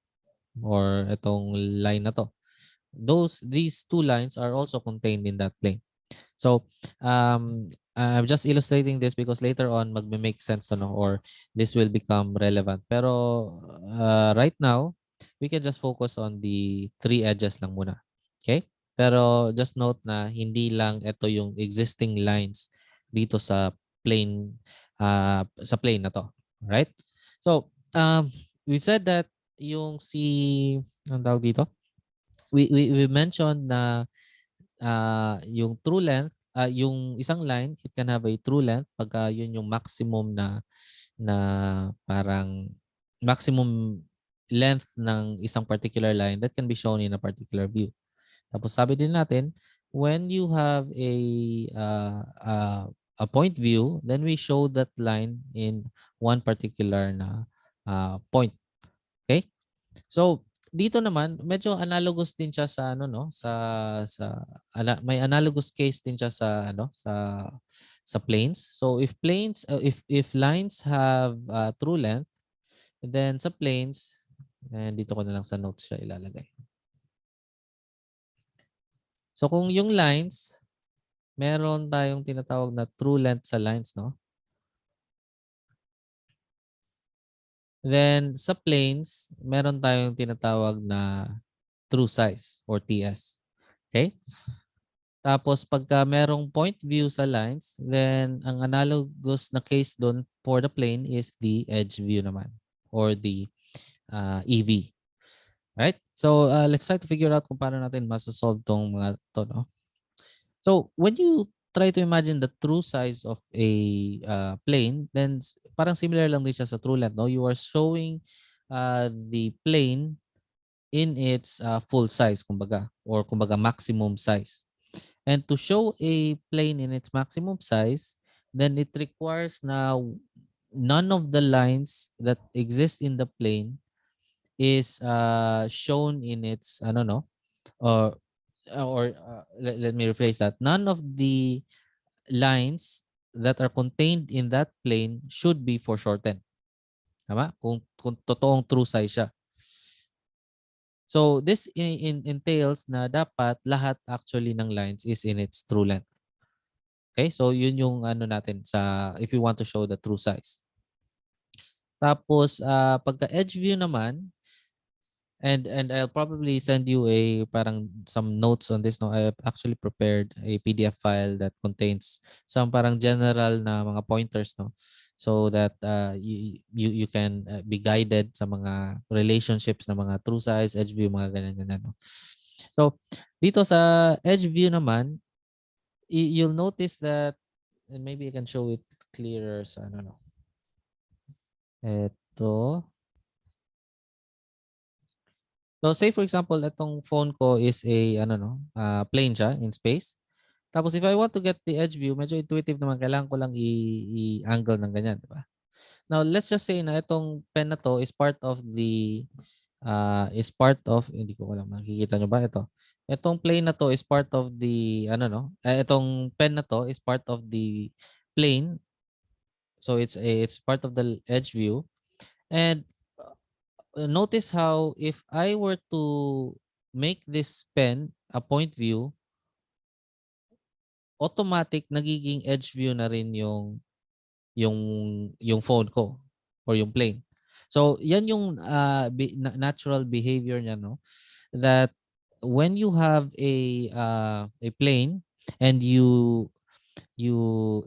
or itong line na to. These 2 lines are also contained in that plane. So I'm just illustrating this because later on make sense to know, or this will become relevant. Pero right now, we can just focus on the 3 edges lang muna. Okay? Pero just note na hindi lang ito yung existing lines dito sa plane na to. Right? So we've said that yung ang tawag dito? We mentioned na yung true length, yung isang line, it can have a true length pagka yun yung maximum na parang maximum length ng isang particular line that can be shown in a particular view. Tapos sabi din natin, when you have a point view, then we show that line in one particular na point. Okay? So, dito naman medyo analogous din siya sa ano, no, may analogous case din siya sa ano, sa planes. So if planes if lines have true length, then sa planes, and dito ko na lang sa notes siya ilalagay. So kung yung lines, meron tayong tinatawag na true length sa lines, no? Then sa planes, meron tayong tinatawag na true size or TS. Okay? Tapos pagka merong point view sa lines, then ang analogous na case doon for the plane is the edge view naman or the EV. Right? So let's try to figure out kung paano natin masosolve tong mga to, no? So when you try to imagine the true size of a plane, then parang similar lang din siya sa true length, no? You are showing the plane in its full size, kumbaga, or kumbaga maximum size. And to show a plane in its maximum size, then it requires now none of the lines that exist in the plane is shown in its I don't know or let me rephrase that. None of the lines that are contained in that plane should be foreshortened. Tama? Kung totoong true size siya. So this entails na dapat lahat actually ng lines is in its true length. Okay? So yun yung ano natin sa if you want to show the true size. Tapos pagka edge view naman, and I'll probably send you a parang some notes on this, no. I have actually prepared a PDF file that contains some parang general na mga pointers, no, so that you can be guided sa mga relationships na mga true size, edge view, mga ganyan ganyan, no. So dito sa edge view naman, you'll notice that, and maybe I can show it clearer sa ano, no. Ito. So say for example, itong phone ko is a ano, no, plane siya in space. Tapos if I want to get the edge view, medyo intuitive naman, kailangan ko lang i-angle ng ganyan, di ba? Now let's just say na itong pen na to is part of the hindi ko alam, makikita nyo ba ito? Itong plane na to is part of the ano, no? Itong pen na to is part of the plane. So it's part of the edge view. And notice how if I were to make this pen a point view, automatic nagiging edge view na rin yung yung phone ko or yung plane. So yan yung natural behavior niya, no, that when you have a plane and you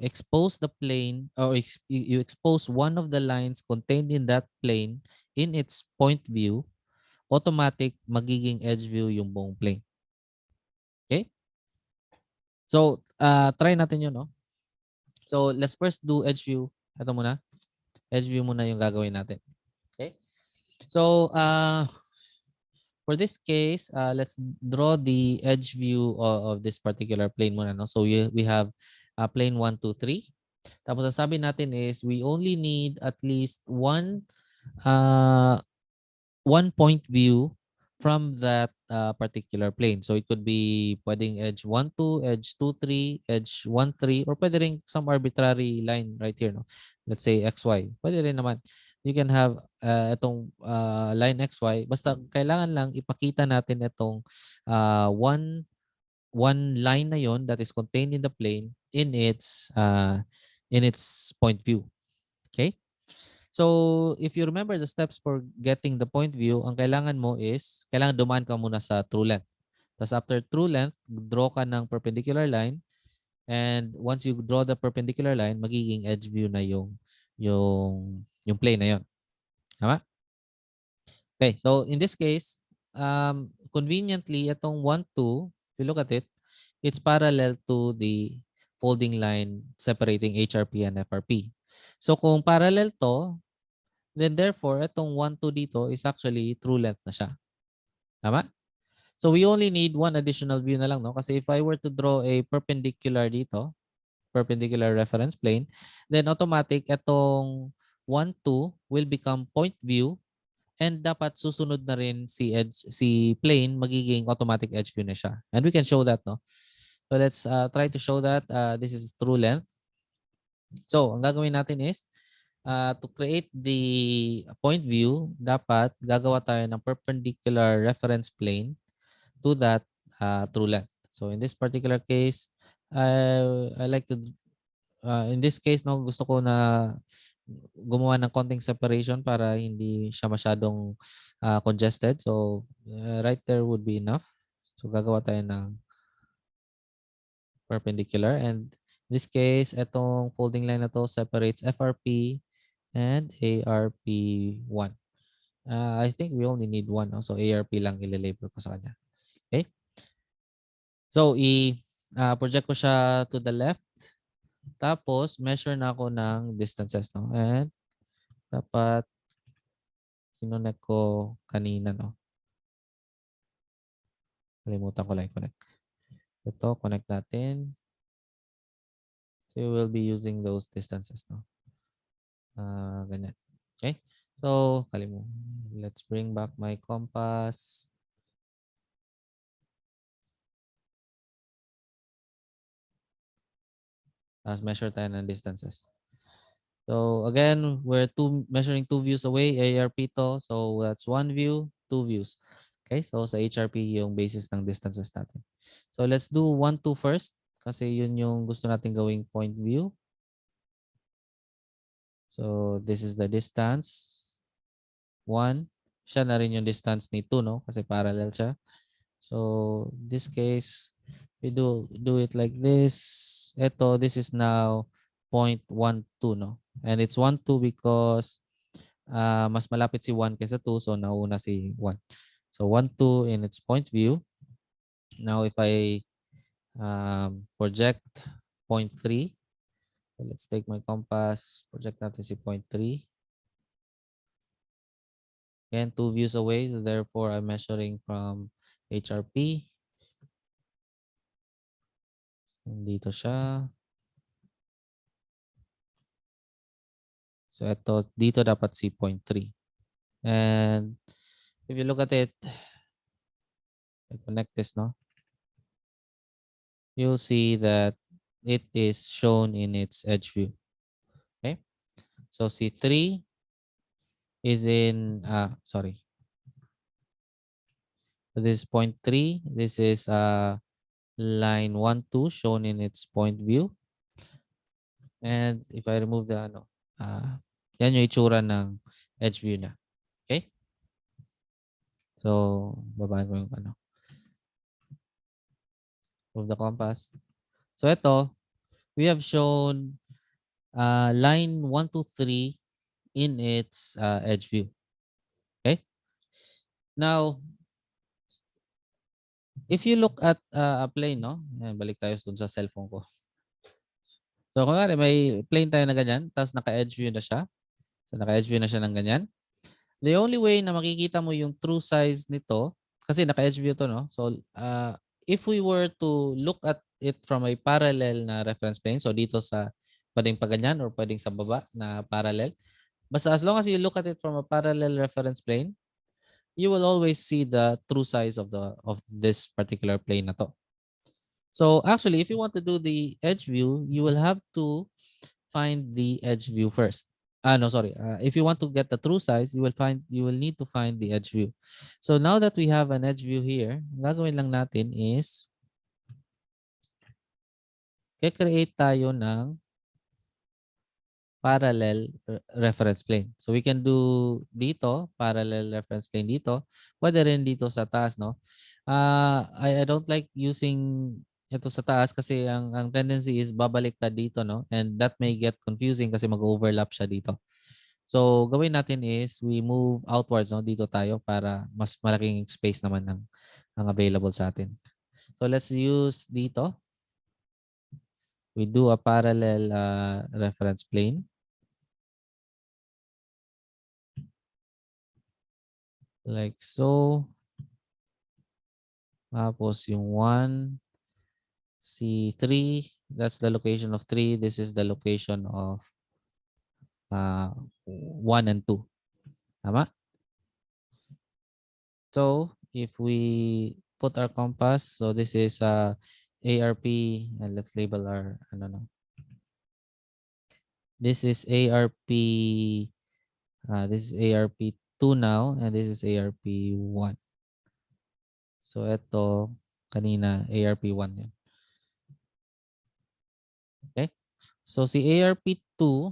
expose the plane or you expose one of the lines contained in that plane in its point view, automatic magiging edge view yung buong plane. Okay? So, try natin yun, no? So, let's first do edge view. Ito muna. Edge view muna yung gagawin natin. Okay? So, for this case, let's draw the edge view of this particular plane muna, no? So, we have plane 1, 2, 3. Tapos, ang sabi natin is we only need at least one point view from that particular plane. So it could be pwedeng edge 1, 2, edge 2, 3, edge 1, 3, or pwede rin some arbitrary line right here, no? Let's say XY. Pwede rin naman. You can have itong line XY. Basta kailangan lang ipakita natin itong one line na yon that is contained in the plane in its point view. Okay? So, if you remember the steps for getting the point view, ang kailangan mo is, kailangan dumaan ka muna sa true length. Tapos after true length, draw ka ng perpendicular line. And once you draw the perpendicular line, magiging edge view na yung plane na yon. Tama? Okay, so in this case, conveniently, itong 1, 2, if you look at it, it's parallel to the folding line separating HRP and FRP. So kung parallel to, then therefore, itong 1, 2 dito is actually true length na siya. Tama? So we only need one additional view na lang, no? Kasi if I were to draw a perpendicular dito, perpendicular reference plane, then automatic itong 1, 2 will become point view, and dapat susunod na rin si plane, magiging automatic edge view na siya. And we can show that, no? So let's try to show that this is true length. So, ang gagawin natin is to create the point view, dapat gagawa tayo ng perpendicular reference plane to that true length. So, in this particular case, I like to, in this case, no, gusto ko na gumawa ng konting separation para hindi siya masyadong congested. So, right there would be enough. So, gagawa tayo ng perpendicular. And in this case, itong folding line na to separates FRP and ARP1. I think we only need one. No? So ARP lang ililabel ko sa kanya. Okay? So project ko siya to the left. Tapos measure na ako ng distances. No? And dapat kinonect ko kanina. No? Kalimutan ko lang i-connect. Ito, connect natin. So we will be using those distances. No? Ganyan. Okay? So, let's bring back my compass. Tapos measure tayo ng distances. So, again, we're measuring two views away, ARP to. So, that's one view, two views. Okay? So, sa HRP, yung basis ng distances natin. So, let's do 1, 2 first. Kasi yun yung gusto natin gawing point view. So, this is the distance. 1. Siya na rin yung distance ni 2, no? Kasi parallel siya. So, in this case, we do it like this. This is now 0.12, no? And it's 1, 2 because mas malapit si 1 kaysa 2, so nauna si 1. So, 1, 2 in its point view. Now, if I project 0.3, so let's take my compass, project natin si 0.3. Again, two views away, so therefore I'm measuring from HRP. So, dito siya. So dito dapat si 0.3. And if you look at it, I connect this, no? You'll see that it is shown in its edge view. Okay? So C3 is in, sorry. So this is 0.3. This is line 1, 2 shown in its point view. And if I remove the, yan yung itsura ng edge view na. Okay? So, babaan ko yung move the compass. So we have shown line 1, 2, 3 in its edge view. Okay? Now, if you look at a plane, no? Ayan, balik tayo dun sa cellphone ko. So, kunwari may plane tayo na ganyan, tapos naka-edge view na siya. So, naka-edge view na siya ng ganyan. The only way na makikita mo yung true size nito, kasi naka-edge view to, no? So, if we were to look at it from a parallel na reference plane, so dito sa pwedeng pa ganyan or pwedeng sa baba na parallel, basta as long as you look at it from a parallel reference plane, you will always see the true size of this particular plane na to. So actually, if you want to do the edge view, you will have to find the edge view first. No, sorry. If you want to get the true size, you will need to find the edge view. So now that we have an edge view here, gagawin lang natin is create tayo ng parallel reference plane. So we can do dito, parallel reference plane dito. Pwede rin dito sa taas, no? I don't like using ito sa taas kasi ang tendency is babalik ka dito, no? And that may get confusing kasi mag-overlap siya dito. So gawin natin is we move outwards, no? Dito tayo para mas malaking space naman ang available sa atin. So let's use dito. We do a parallel reference plane. Like so. Tapos yung 1, C3, that's the location of 3. This is the location of 1 and 2. Tama? So, if we put our compass, so this is ARP, and let's label our, this is ARP, this is ARP2 now, and this is ARP1. So, ito, kanina, ARP1 yun. Okay? So, si ARP2,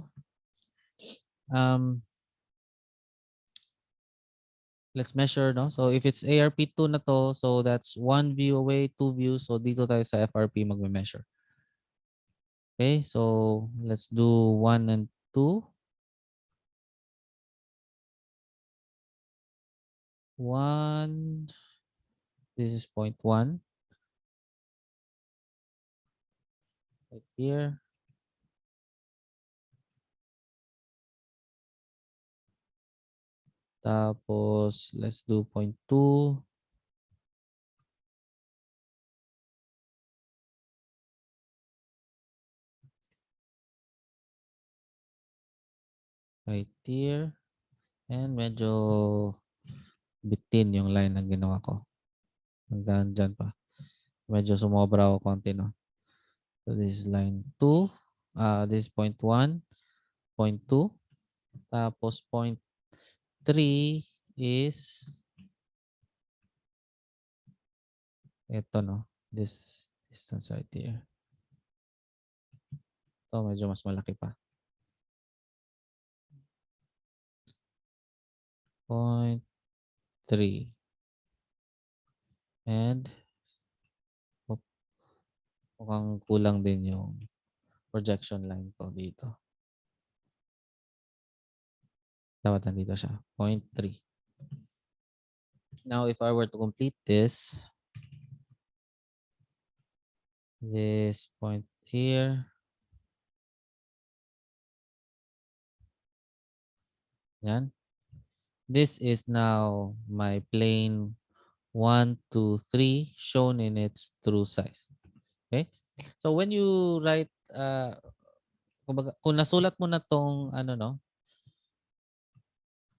let's measure, no? So, if it's ARP2 na to, so that's one view away, two views. So, dito tayo sa FRP magme-measure. Okay, so let's do 1 and 2. 1, this is point 1 right here. Tapos, let's do point 2. Right here. And medyo bitin yung line na ginawa ko. Hanggang dyan pa. Medyo sumobra ako konti, no? So, this is line 2. This is point 1. Point 2. Tapos, point 3 is ito, no? This distance right here. Ito, medyo mas malaki pa. Point 3. And mukhang kulang din yung projection line ko dito. Dapat nandito siya. Point 3. Now, if I were to complete this point here, yan. This is now my plane 1, 2, 3 shown in its true size. Okay? So when you write, kung nasulat mo na tong ano, no,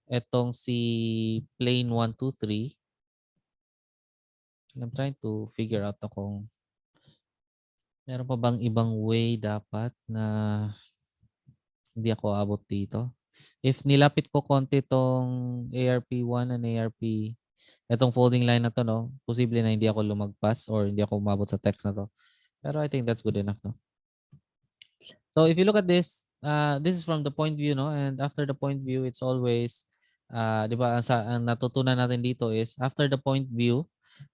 etong si plane 1, 2, 3, I'm trying to figure out kung meron pa bang ibang way dapat na hindi ako abot dito. If nilapit ko konti tong ARP1 and etong folding line na to, no, posible na hindi ako lumagpas or hindi ako umabot sa text na to. Pero I think that's good enough, no? So if you look at this, this is from the point view, no? And after the point view, it's always, di ba, ang natutunan natin dito is after the point view,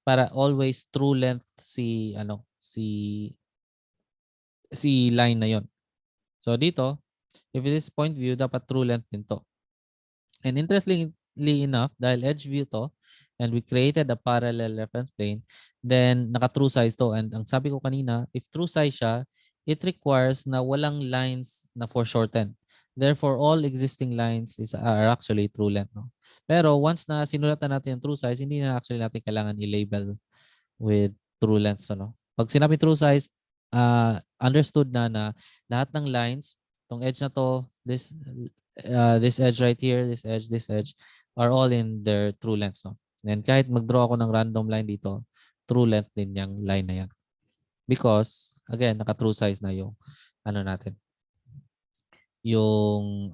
para always true length si line na yon. So dito, if it is point view, dapat true length din to. And interestingly enough, dahil edge view to, and we created a parallel reference plane, then naka-true size to. And ang sabi ko kanina, if true size siya, it requires na walang lines na foreshorten. Therefore, all existing lines are actually true length. No? Pero once na sinulat na natin yung true size, hindi na actually natin kailangan i-label with true lengths. Ano? Pag sinabi true size, understood na lahat ng lines, tong edge na to, this edge right here, this edge, are all in their true lengths. No? And kahit mag-draw ako ng random line dito, true length din yung line na yan. Because, again, naka-true size na yung ano natin. Yung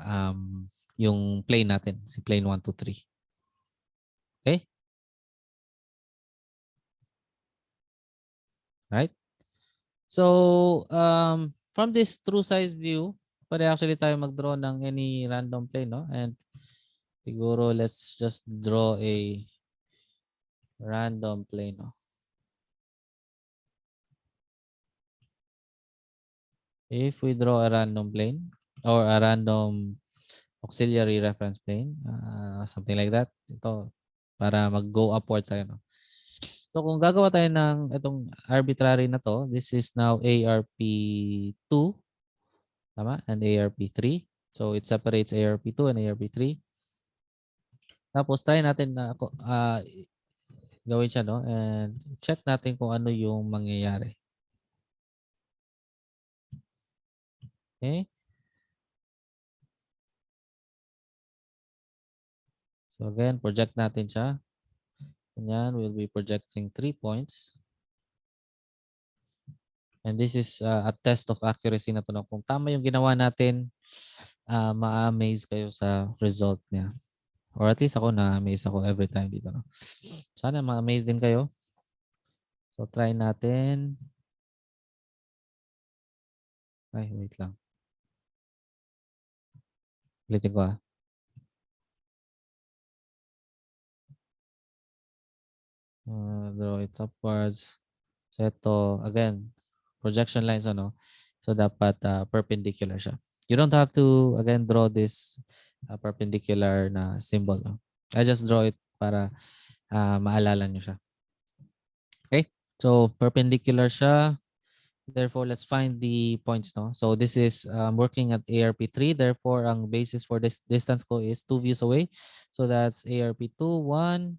plane natin, si plane 1, 2, 3. Okay? Right? So, from this true size view, pwede actually tayo mag-draw ng any random plane, no? And siguro, let's just draw a random plane, no? If we draw a random plane or a random auxiliary reference plane, something like that, ito, para mag-go upwards tayo, no? So, kung gagawa tayo ng itong arbitrary na to, this is now ARP2, tama? And ARP3. So, it separates ARP2 and ARP3. Tapos, try natin na gawin siya, no? And check natin kung ano yung mangyayari. Okay? So, again, project natin siya. Ganyan, we'll be projecting 3 points. And this is a test of accuracy na to. No? Kung tama yung ginawa natin, ma-amaze kayo sa result niya. Or at least ako na-amaze ako every time dito. No? Sana ma-amaze din kayo. So, try natin. Ay, wait lang. Ulitin ko . Draw it upwards. So, ito, again, projection lines, ano. So dapat perpendicular siya. You don't have to again draw this perpendicular na symbol. No? I just draw it para maalala nyo siya. Okay? So perpendicular siya. Therefore, let's find the points. No? So this is working at ARP3. Therefore, ang basis for this distance ko is 2 views away. So that's ARP2, 1,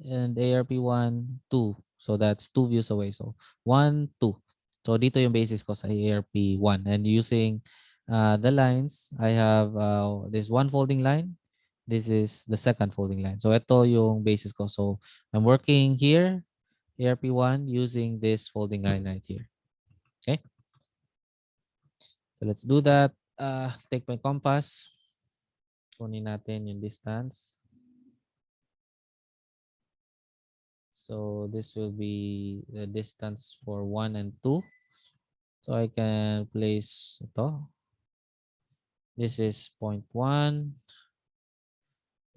and ARP1, 2. So that's 2 views away. So 1, 2. So dito yung basis ko sa ARP1. And using the lines, I have this one folding line. This is the second folding line. So ito yung basis ko. So I'm working here, ARP1, using this folding line right here. Okay. So let's do that. Take my compass. Kunin natin yung distance. So this will be the distance for 1 and 2. So I can place ito. This is 0.1.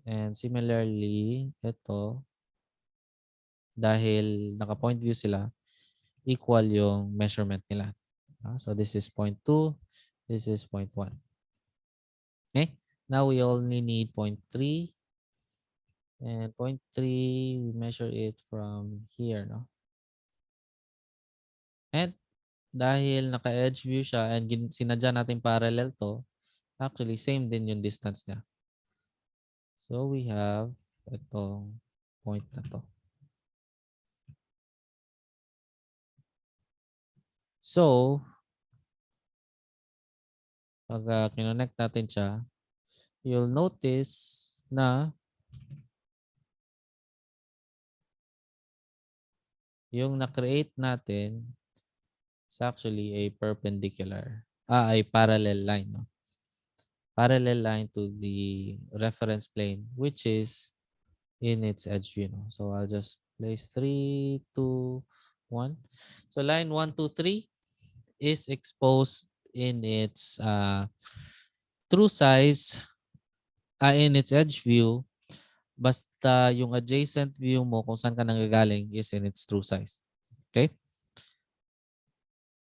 And similarly, ito, dahil naka-point view sila, equal yung measurement nila. So this is 0.2. This is 0.1. Okay. Now we only need 0.3. And 0.3, we measure it from here, no? And dahil naka-edge view siya and sinadya natin parallel to, actually same din yung distance niya. So we have itong point na to. So, pag kinonect natin siya, you'll notice na yung na-create natin is actually a perpendicular, a parallel line. No? Parallel line to the reference plane, which is in its edge view. No? So I'll just place 3, 2, 1. So line 1, 2, 3 is exposed in its true size, in its edge view. Basta yung adjacent view mo kung saan ka nanggagaling is in its true size. Okay?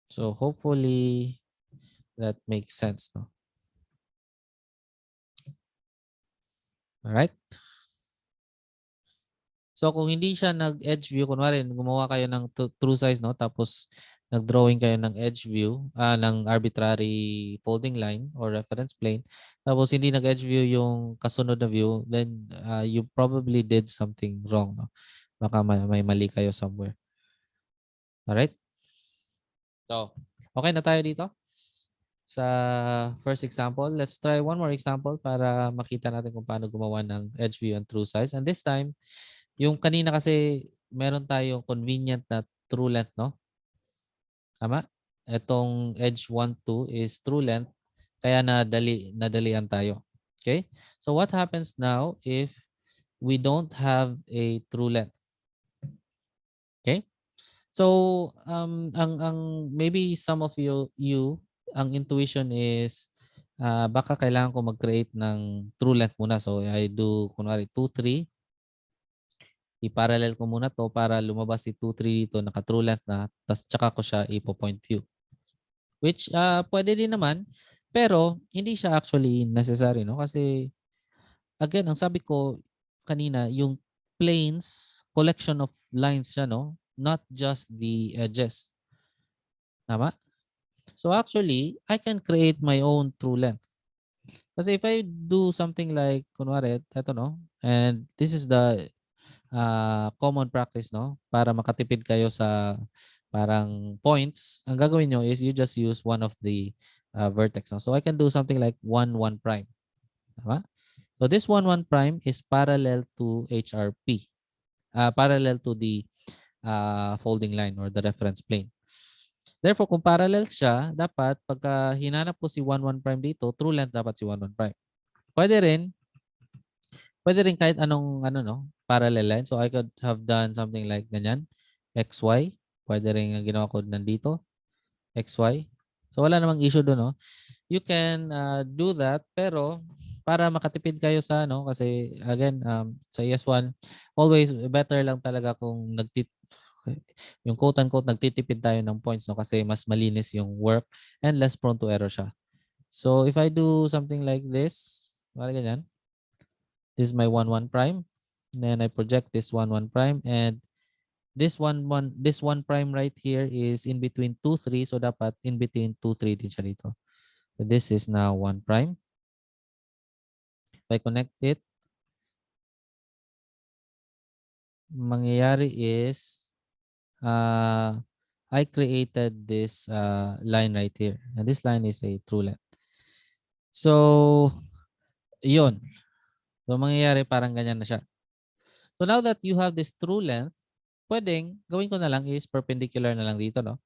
So hopefully that makes sense. No? Alright? So kung hindi siya nag-edge view, kunwari gumawa kayo ng true size, no? Tapos nag-drawing kayo ng edge view, ng arbitrary folding line or reference plane, tapos hindi nag-edge view yung kasunod na view, then you probably did something wrong. No? Baka may mali kayo somewhere. Alright? So, okay na tayo dito sa first example. Let's try one more example para makita natin kung paano gumawa ng edge view and true size. And this time, yung kanina kasi meron tayong convenient na true length, no? Tama? Itong edge 1, 2 is true length, kaya nadalian tayo. Okay? So what happens now if we don't have a true length? Okay? So ang maybe some of you ang intuition is baka kailangan ko mag-create ng true length muna. So I do kunwari 2, 3. I-parallel ko muna to para lumabas si 2, 3 dito, naka-true length na, tapos tsaka ko siya ipo-point view. Which pwede din naman, pero hindi siya actually necessary, no? Kasi again, ang sabi ko kanina, yung planes, collection of lines siya, no? Not just the edges. Tama? So actually, I can create my own true length. Kasi if I do something like, kunwari, eto, no? And this is the common practice, no? Para makatipid kayo sa parang points, ang gagawin nyo is you just use one of the vertex. No? So I can do something like 1, 1 prime. Tama? So this 1, 1 prime is parallel to HRP. Parallel to the folding line or the reference plane. Therefore, kung parallel siya, dapat pagka hinanap ko si 1, 1 prime dito, true length dapat si 1, 1 prime. Pwede rin kahit anong no, parallel line. So I could have done something like ganyan, XY. Pwede rin ang ginawa ko nandito, XY. So wala namang issue doon, no? You can do that, pero para makatipid kayo sa kasi again sa ES1 always better lang talaga kung Yung quote-unquote, nagtitipid tayo ng points, no? Kasi mas malinis yung work and less prone to error siya. So if I do something like this, parang ganyan, this is my 1, 1 prime. Then I project this 1, 1 prime, and this 1, 1, this 1 prime right here is in between 2, 3. So dapat in between 2, 3 din siya dito. So this is now 1 prime. If I connect it, mangyayari is I created this line right here. And this line is a true length. So, yun. So, mangyayari parang ganyan na siya. So, now that you have this true length, pwedeng gawin ko na lang is perpendicular na lang dito, no?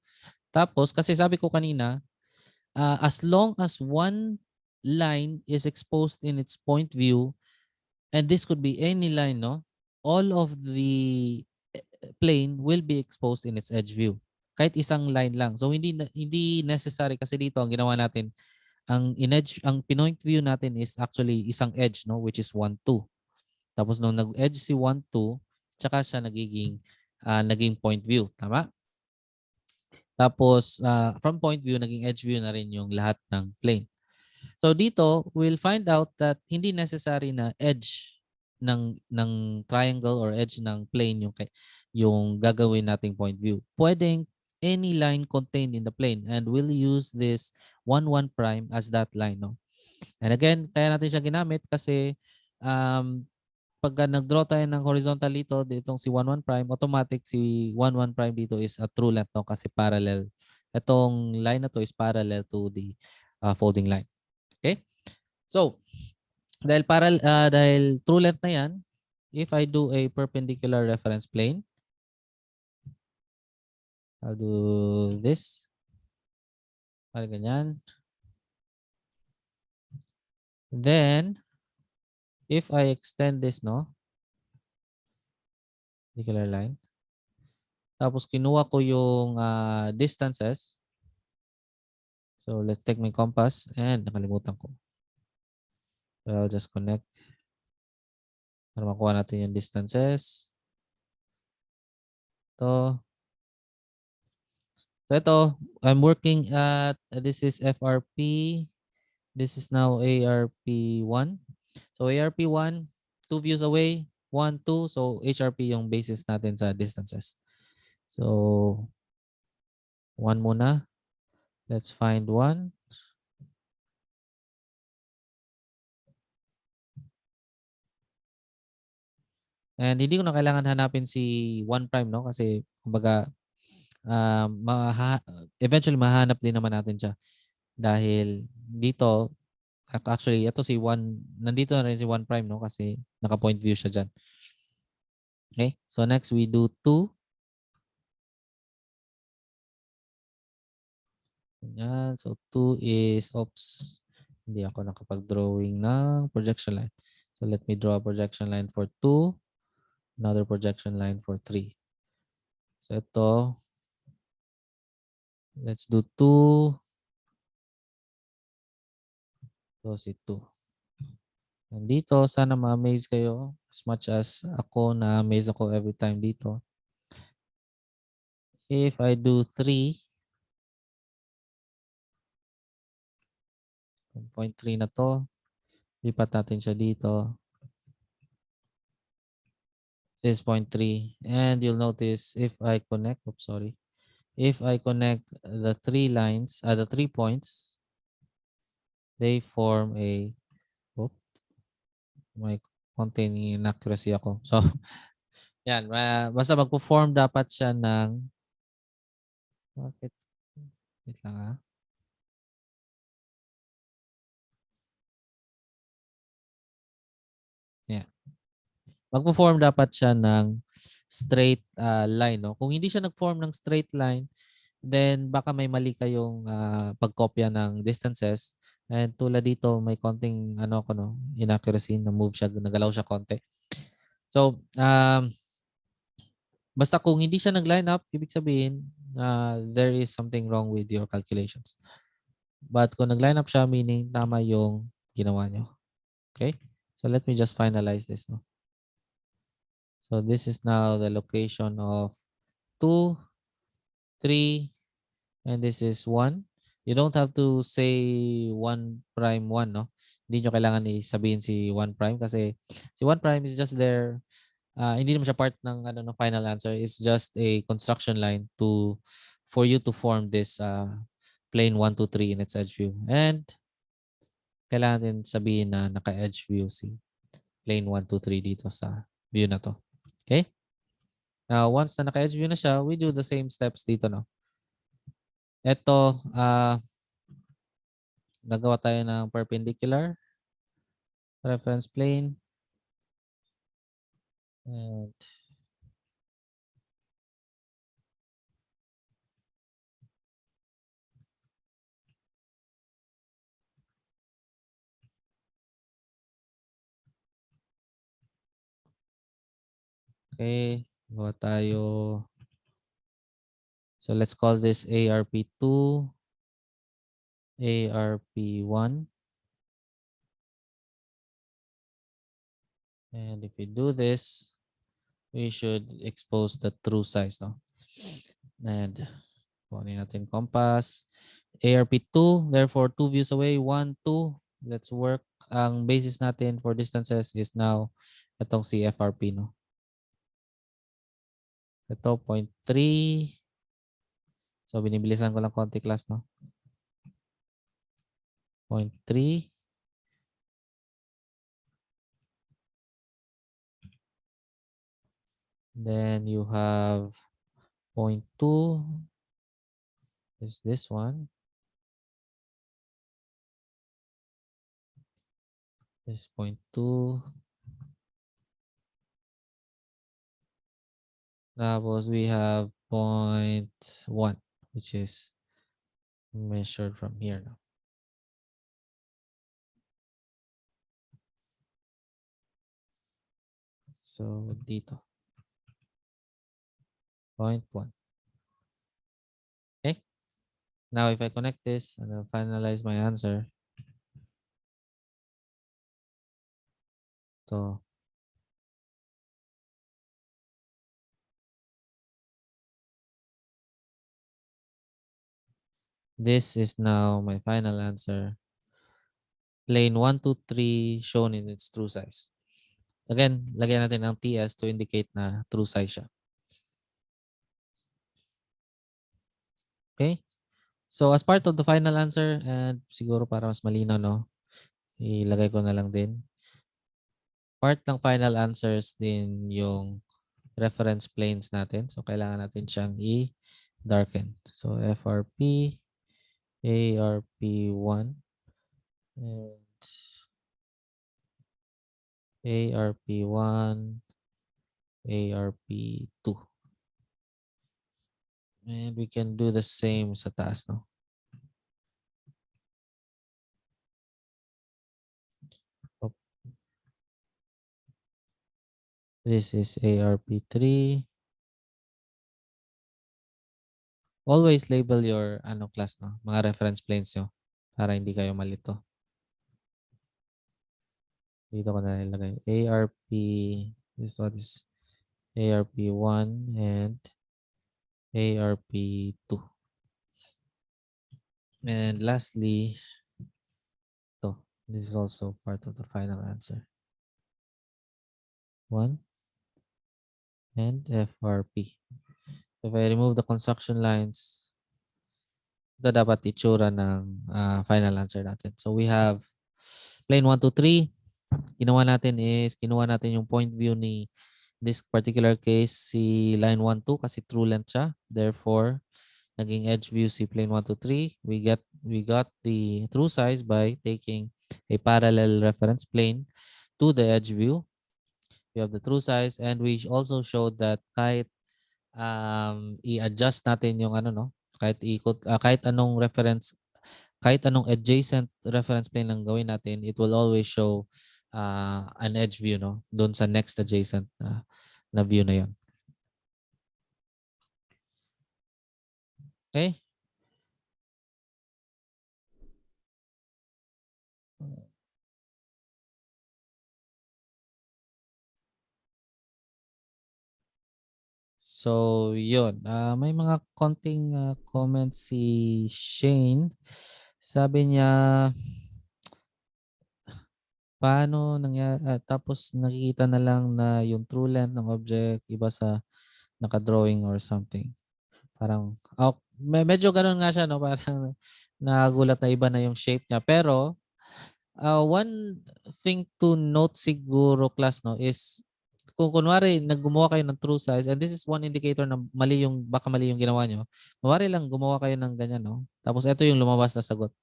Tapos, kasi sabi ko kanina, as long as one line is exposed in its point view, and this could be any line, no? All of the plane will be exposed in its edge view. Kahit isang line lang. So hindi necessary kasi dito ang ginawa natin, ang pinoint view natin is actually isang edge, no, which is 1 2. Tapos nung nag-edge si 1 2, tsaka siya naging point view, tama? Tapos from point view naging edge view na rin yung lahat ng plane. So dito, we'll find out that hindi necessary na edge ng triangle or edge ng plane yung gagawin nating point view. Pwedeng any line contained in the plane, and we'll use this 1 1 prime as that line, no? And again, kaya natin siya ginamit kasi pagka nag-draw tayo ng horizontal dito, ditong si 1 1 prime, automatic si 1 1 prime dito is a true length, no? Kasi parallel. Itong line na to is parallel to the folding line. Okay? So, dahil true length na yan, if I do a perpendicular reference plane, I'll do this. Parang ganyan. Then, if I extend this, no? Perpendicular line. Tapos, kinuha ko yung distances. So, let's take my compass. And, nakalimutan ko. So, I'll just connect. Para makuha natin yung distances. Ito. So, ito. I'm working at, this is FRP. This is now ARP1. So ARP1, 2 views away, 1, 2. So HRP yung basis natin sa distances. So 1 muna. Let's find 1. And hindi ko na kailangan hanapin si 1 prime, no? Kasi kumbaga eventually mahanap din naman natin siya. Dahil dito, actually, ito si 1, nandito na rin si 1 prime, no? Kasi naka-point view siya dyan. Okay, so next we do 2. Yan. So 2 is, oops, hindi ako nakapag-drawing ng projection line. So let me draw a projection line for 2, another projection line for 3. So ito, let's do 2. So si 2. Nandito, sana ma-amaze kayo as much as ako na-amaze ako every time dito. If I do 3, 0.3 na to, lipat natin siya dito. This is 0.3. And you'll notice if I connect, oops, sorry. If I connect the 3 lines, the 3 points, they form a, oh, may konting inaccuracy ako. So, yan. Basta magpo-form dapat siya ng, bakit? Wait lang ha. Yan. Magpo-form dapat siya ng straight line, no? Kung hindi siya nag-form ng straight line, then baka may mali kayong pagkopya ng distances. And tulad dito, may konting inaccuracy, na-move siya, nagalaw siya konti. So, basta kung hindi siya nag-line up, ibig sabihin, there is something wrong with your calculations. But kung nag-line up siya, meaning tama yung ginawa nyo. Okay? So, let me just finalize this, no? So, this is now the location of 2, 3, and this is 1. You don't have to say 1 prime 1, no? Hindi nyo kailangan sabihin si 1 prime kasi si 1 prime is just there. Hindi naman siya part ng ano ng final answer. It's just a construction line for you to form this plane 1, 2, 3 in its edge view. And kailangan din sabihin na naka-edge view si plane 1, 2, 3 dito sa view na to. Okay? Now, once na naka-edge view na siya, we do the same steps dito, no? Ito, gagawa tayo ng perpendicular reference plane. And okay, gawa tayo. So let's call this ARP2, ARP1. And if we do this, we should expose the true size, no? And kunin natin compass. ARP2, therefore 2 views away, 1, 2. Let's work. Ang basis natin for distances is now itong CFRP, no? Ito, 0.3. So, binibilisan ko lang konti class, no? 0.3. Then you have 0.2 is this one. This 0.2. Tapos we have 0.1, which is measured from here now. So, dito. 0.1. Okay. Now, if I connect this and I'll finalize my answer. So, this is now my final answer. Plane 1, 2, 3 shown in its true size. Again, lagyan natin ang TS to indicate na true size siya. Okay? So, as part of the final answer, and siguro para mas malinaw, no? Ilagay ko na lang din. Part ng final answers din yung reference planes natin. So, kailangan natin siyang i-darken. So, FRP, ARP1, and ARP1, ARP2. And we can do the same sa taas, no? This is ARP3. Always label your class, no? Mga reference planes nyo para hindi kayo malito. Dito ko na nilagay. ARP, this one is ARP1 and ARP2. And lastly, this is also part of the final answer. 1 and FRP. If I remove the construction lines, ito dapat itsura ng final answer natin. So we have plane 1, 2, 3. Kinuha natin yung point view ni this particular case si line 1, 2 kasi true length siya. Therefore, naging edge view si plane 1, 2, 3. We got the true size by taking a parallel reference plane to the edge view. We have the true size and we also showed that kahit i-adjust natin yung kahit ikot kahit anong adjacent reference plane lang gawin natin, it will always show an edge view, no, doon sa next adjacent na view na yon. Okay? So, yun. May mga konting comments si Shane. Sabi niya, paano tapos nakikita na lang na yung true length ng object iba sa naka-drawing or something. Parang, medyo ganun nga siya, no? Parang nagulat na iba na yung shape niya. Pero, one thing to note siguro, class, no, is kung kunwari naggumawa kayo ng true size, and this is one indicator na baka mali yung ginawa nyo. Kunwari lang gumawa kayo ng ganyan, no? Tapos ito yung lumabas na sagot.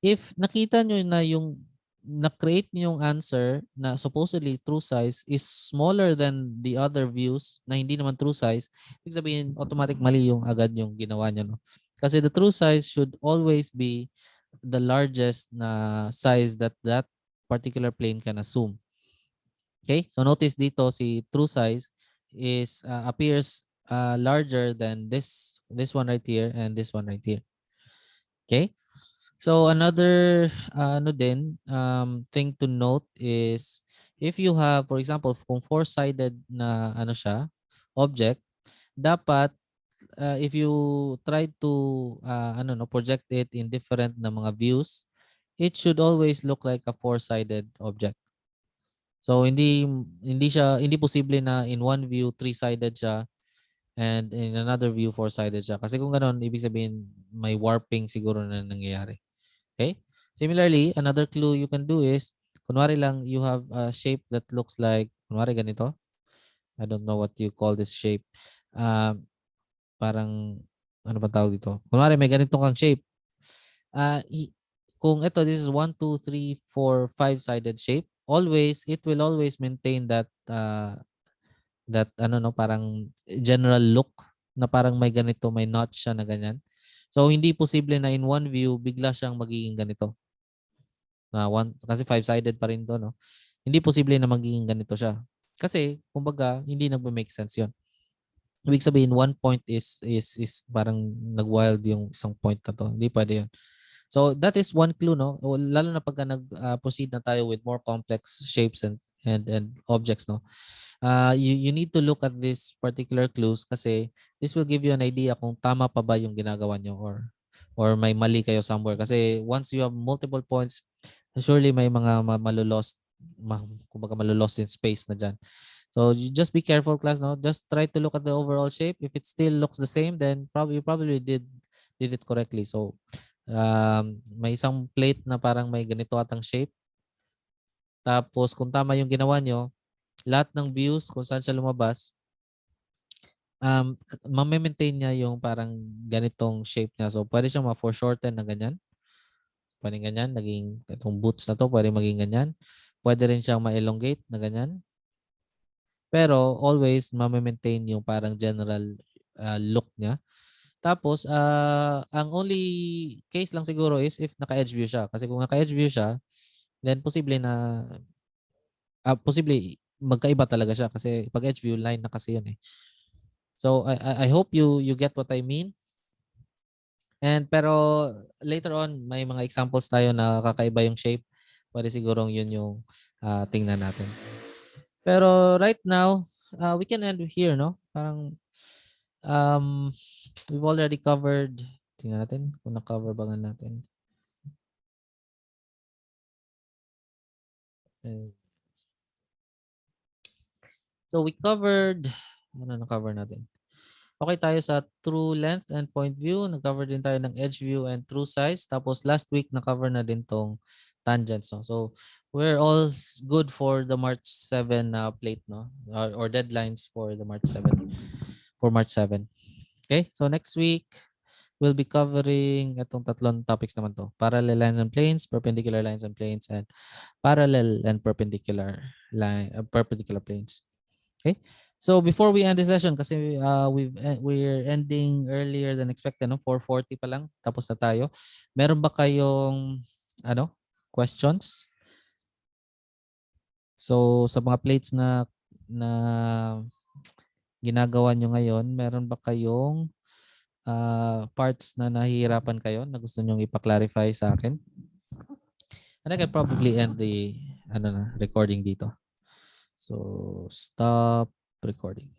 If nakita nyo na yung na-create nyo yung answer na supposedly true size is smaller than the other views na hindi naman true size, ibig sabihin automatic mali yung agad yung ginawa nyo, no? Kasi the true size should always be the largest na size that particular plane can assume. Okay? So notice dito si true size is appears larger than this one right here and this one right here. Okay? So another thing to note is if you have, for example, kung four-sided na siya, object, dapat if you try to project it in different na mga views, it should always look like a four-sided object. So hindi posible na in one view three-sided siya and in another view four-sided siya. Kasi kung ganoon, ibig sabihin may warping siguro na nangyayari. Okay? Similarly, another clue you can do is kunwari lang you have a shape that looks like kunwari ganito. I don't know what you call this shape. Parang ano ba tawag dito? Kunwari may ganito kang shape. Kung ito, this is 1, 2, 3, 4, 5-sided shape, it will always maintain that parang general look na parang may ganito, may notch siya na ganyan. So hindi posible na in one view bigla siyang magiging ganito. Kasi 5-sided pa rin 'to, no? Hindi posible na magiging ganito siya. Kasi kumbaga hindi nagme-make sense 'yon. Ibig sabihin one point is parang nag-wild yung isang point na 'to. Hindi pwede 'yon. So that is one clue, no? Lalo na pagka nag-proceed na tayo with more complex shapes and objects, no? You need to look at these particular clues kasi this will give you an idea kung tama pa ba yung ginagawa nyo or may mali kayo somewhere. Kasi once you have multiple points, surely may mga kumbaga malulost in space na dyan. So you just be careful, class, no? Just try to look at the overall shape. If it still looks the same, then you probably did it correctly. So may isang plate na parang may ganito atang shape. Tapos kung tama yung ginawa nyo, lahat ng views kung saan siya lumabas, ma-maintain niya yung parang ganitong shape niya. So pwede siyang ma-foreshorten na ganyan. Pwede ganyan, naging itong boots na to, pwede maging ganyan. Pwede rin siyang ma-elongate na ganyan. Pero always ma-maintain yung parang general look niya. Tapos, ang only case lang siguro is if naka-edge view siya. Kasi kung naka-edge view siya, then posible magkaiba talaga siya kasi pag edge view line na kasi 'yun eh. So I hope you get what I mean. Pero later on may mga examples tayo na kakaiba yung shape. Pwede sigurong 'yun yung tingnan natin. Pero right now, we can end here, no? Parang we've already covered. Tingnan natin kung na-cover ba nga natin. So we covered, ano na-cover natin? Okay tayo sa true length and point view. Nag-cover din tayo ng edge view and true size. Tapos last week na-cover na din tong tangents. No? So we're all good for the March 7 plate, no? Or deadlines for the March 7. For March 7. Okay? So next week, we'll be covering itong tatlong topics naman to. Parallel lines and planes, perpendicular lines and planes, and parallel and perpendicular planes. Okay? So before we end the session, kasi we're ending earlier than expected, no? 4:40 pa lang, tapos na tayo. Meron ba kayong questions? So sa mga plates na ginagawa nyo ngayon, meron ba kayong parts na nahihirapan kayo na gusto nyong ipa-clarify sa akin? And I can probably end the recording dito. So stop recording.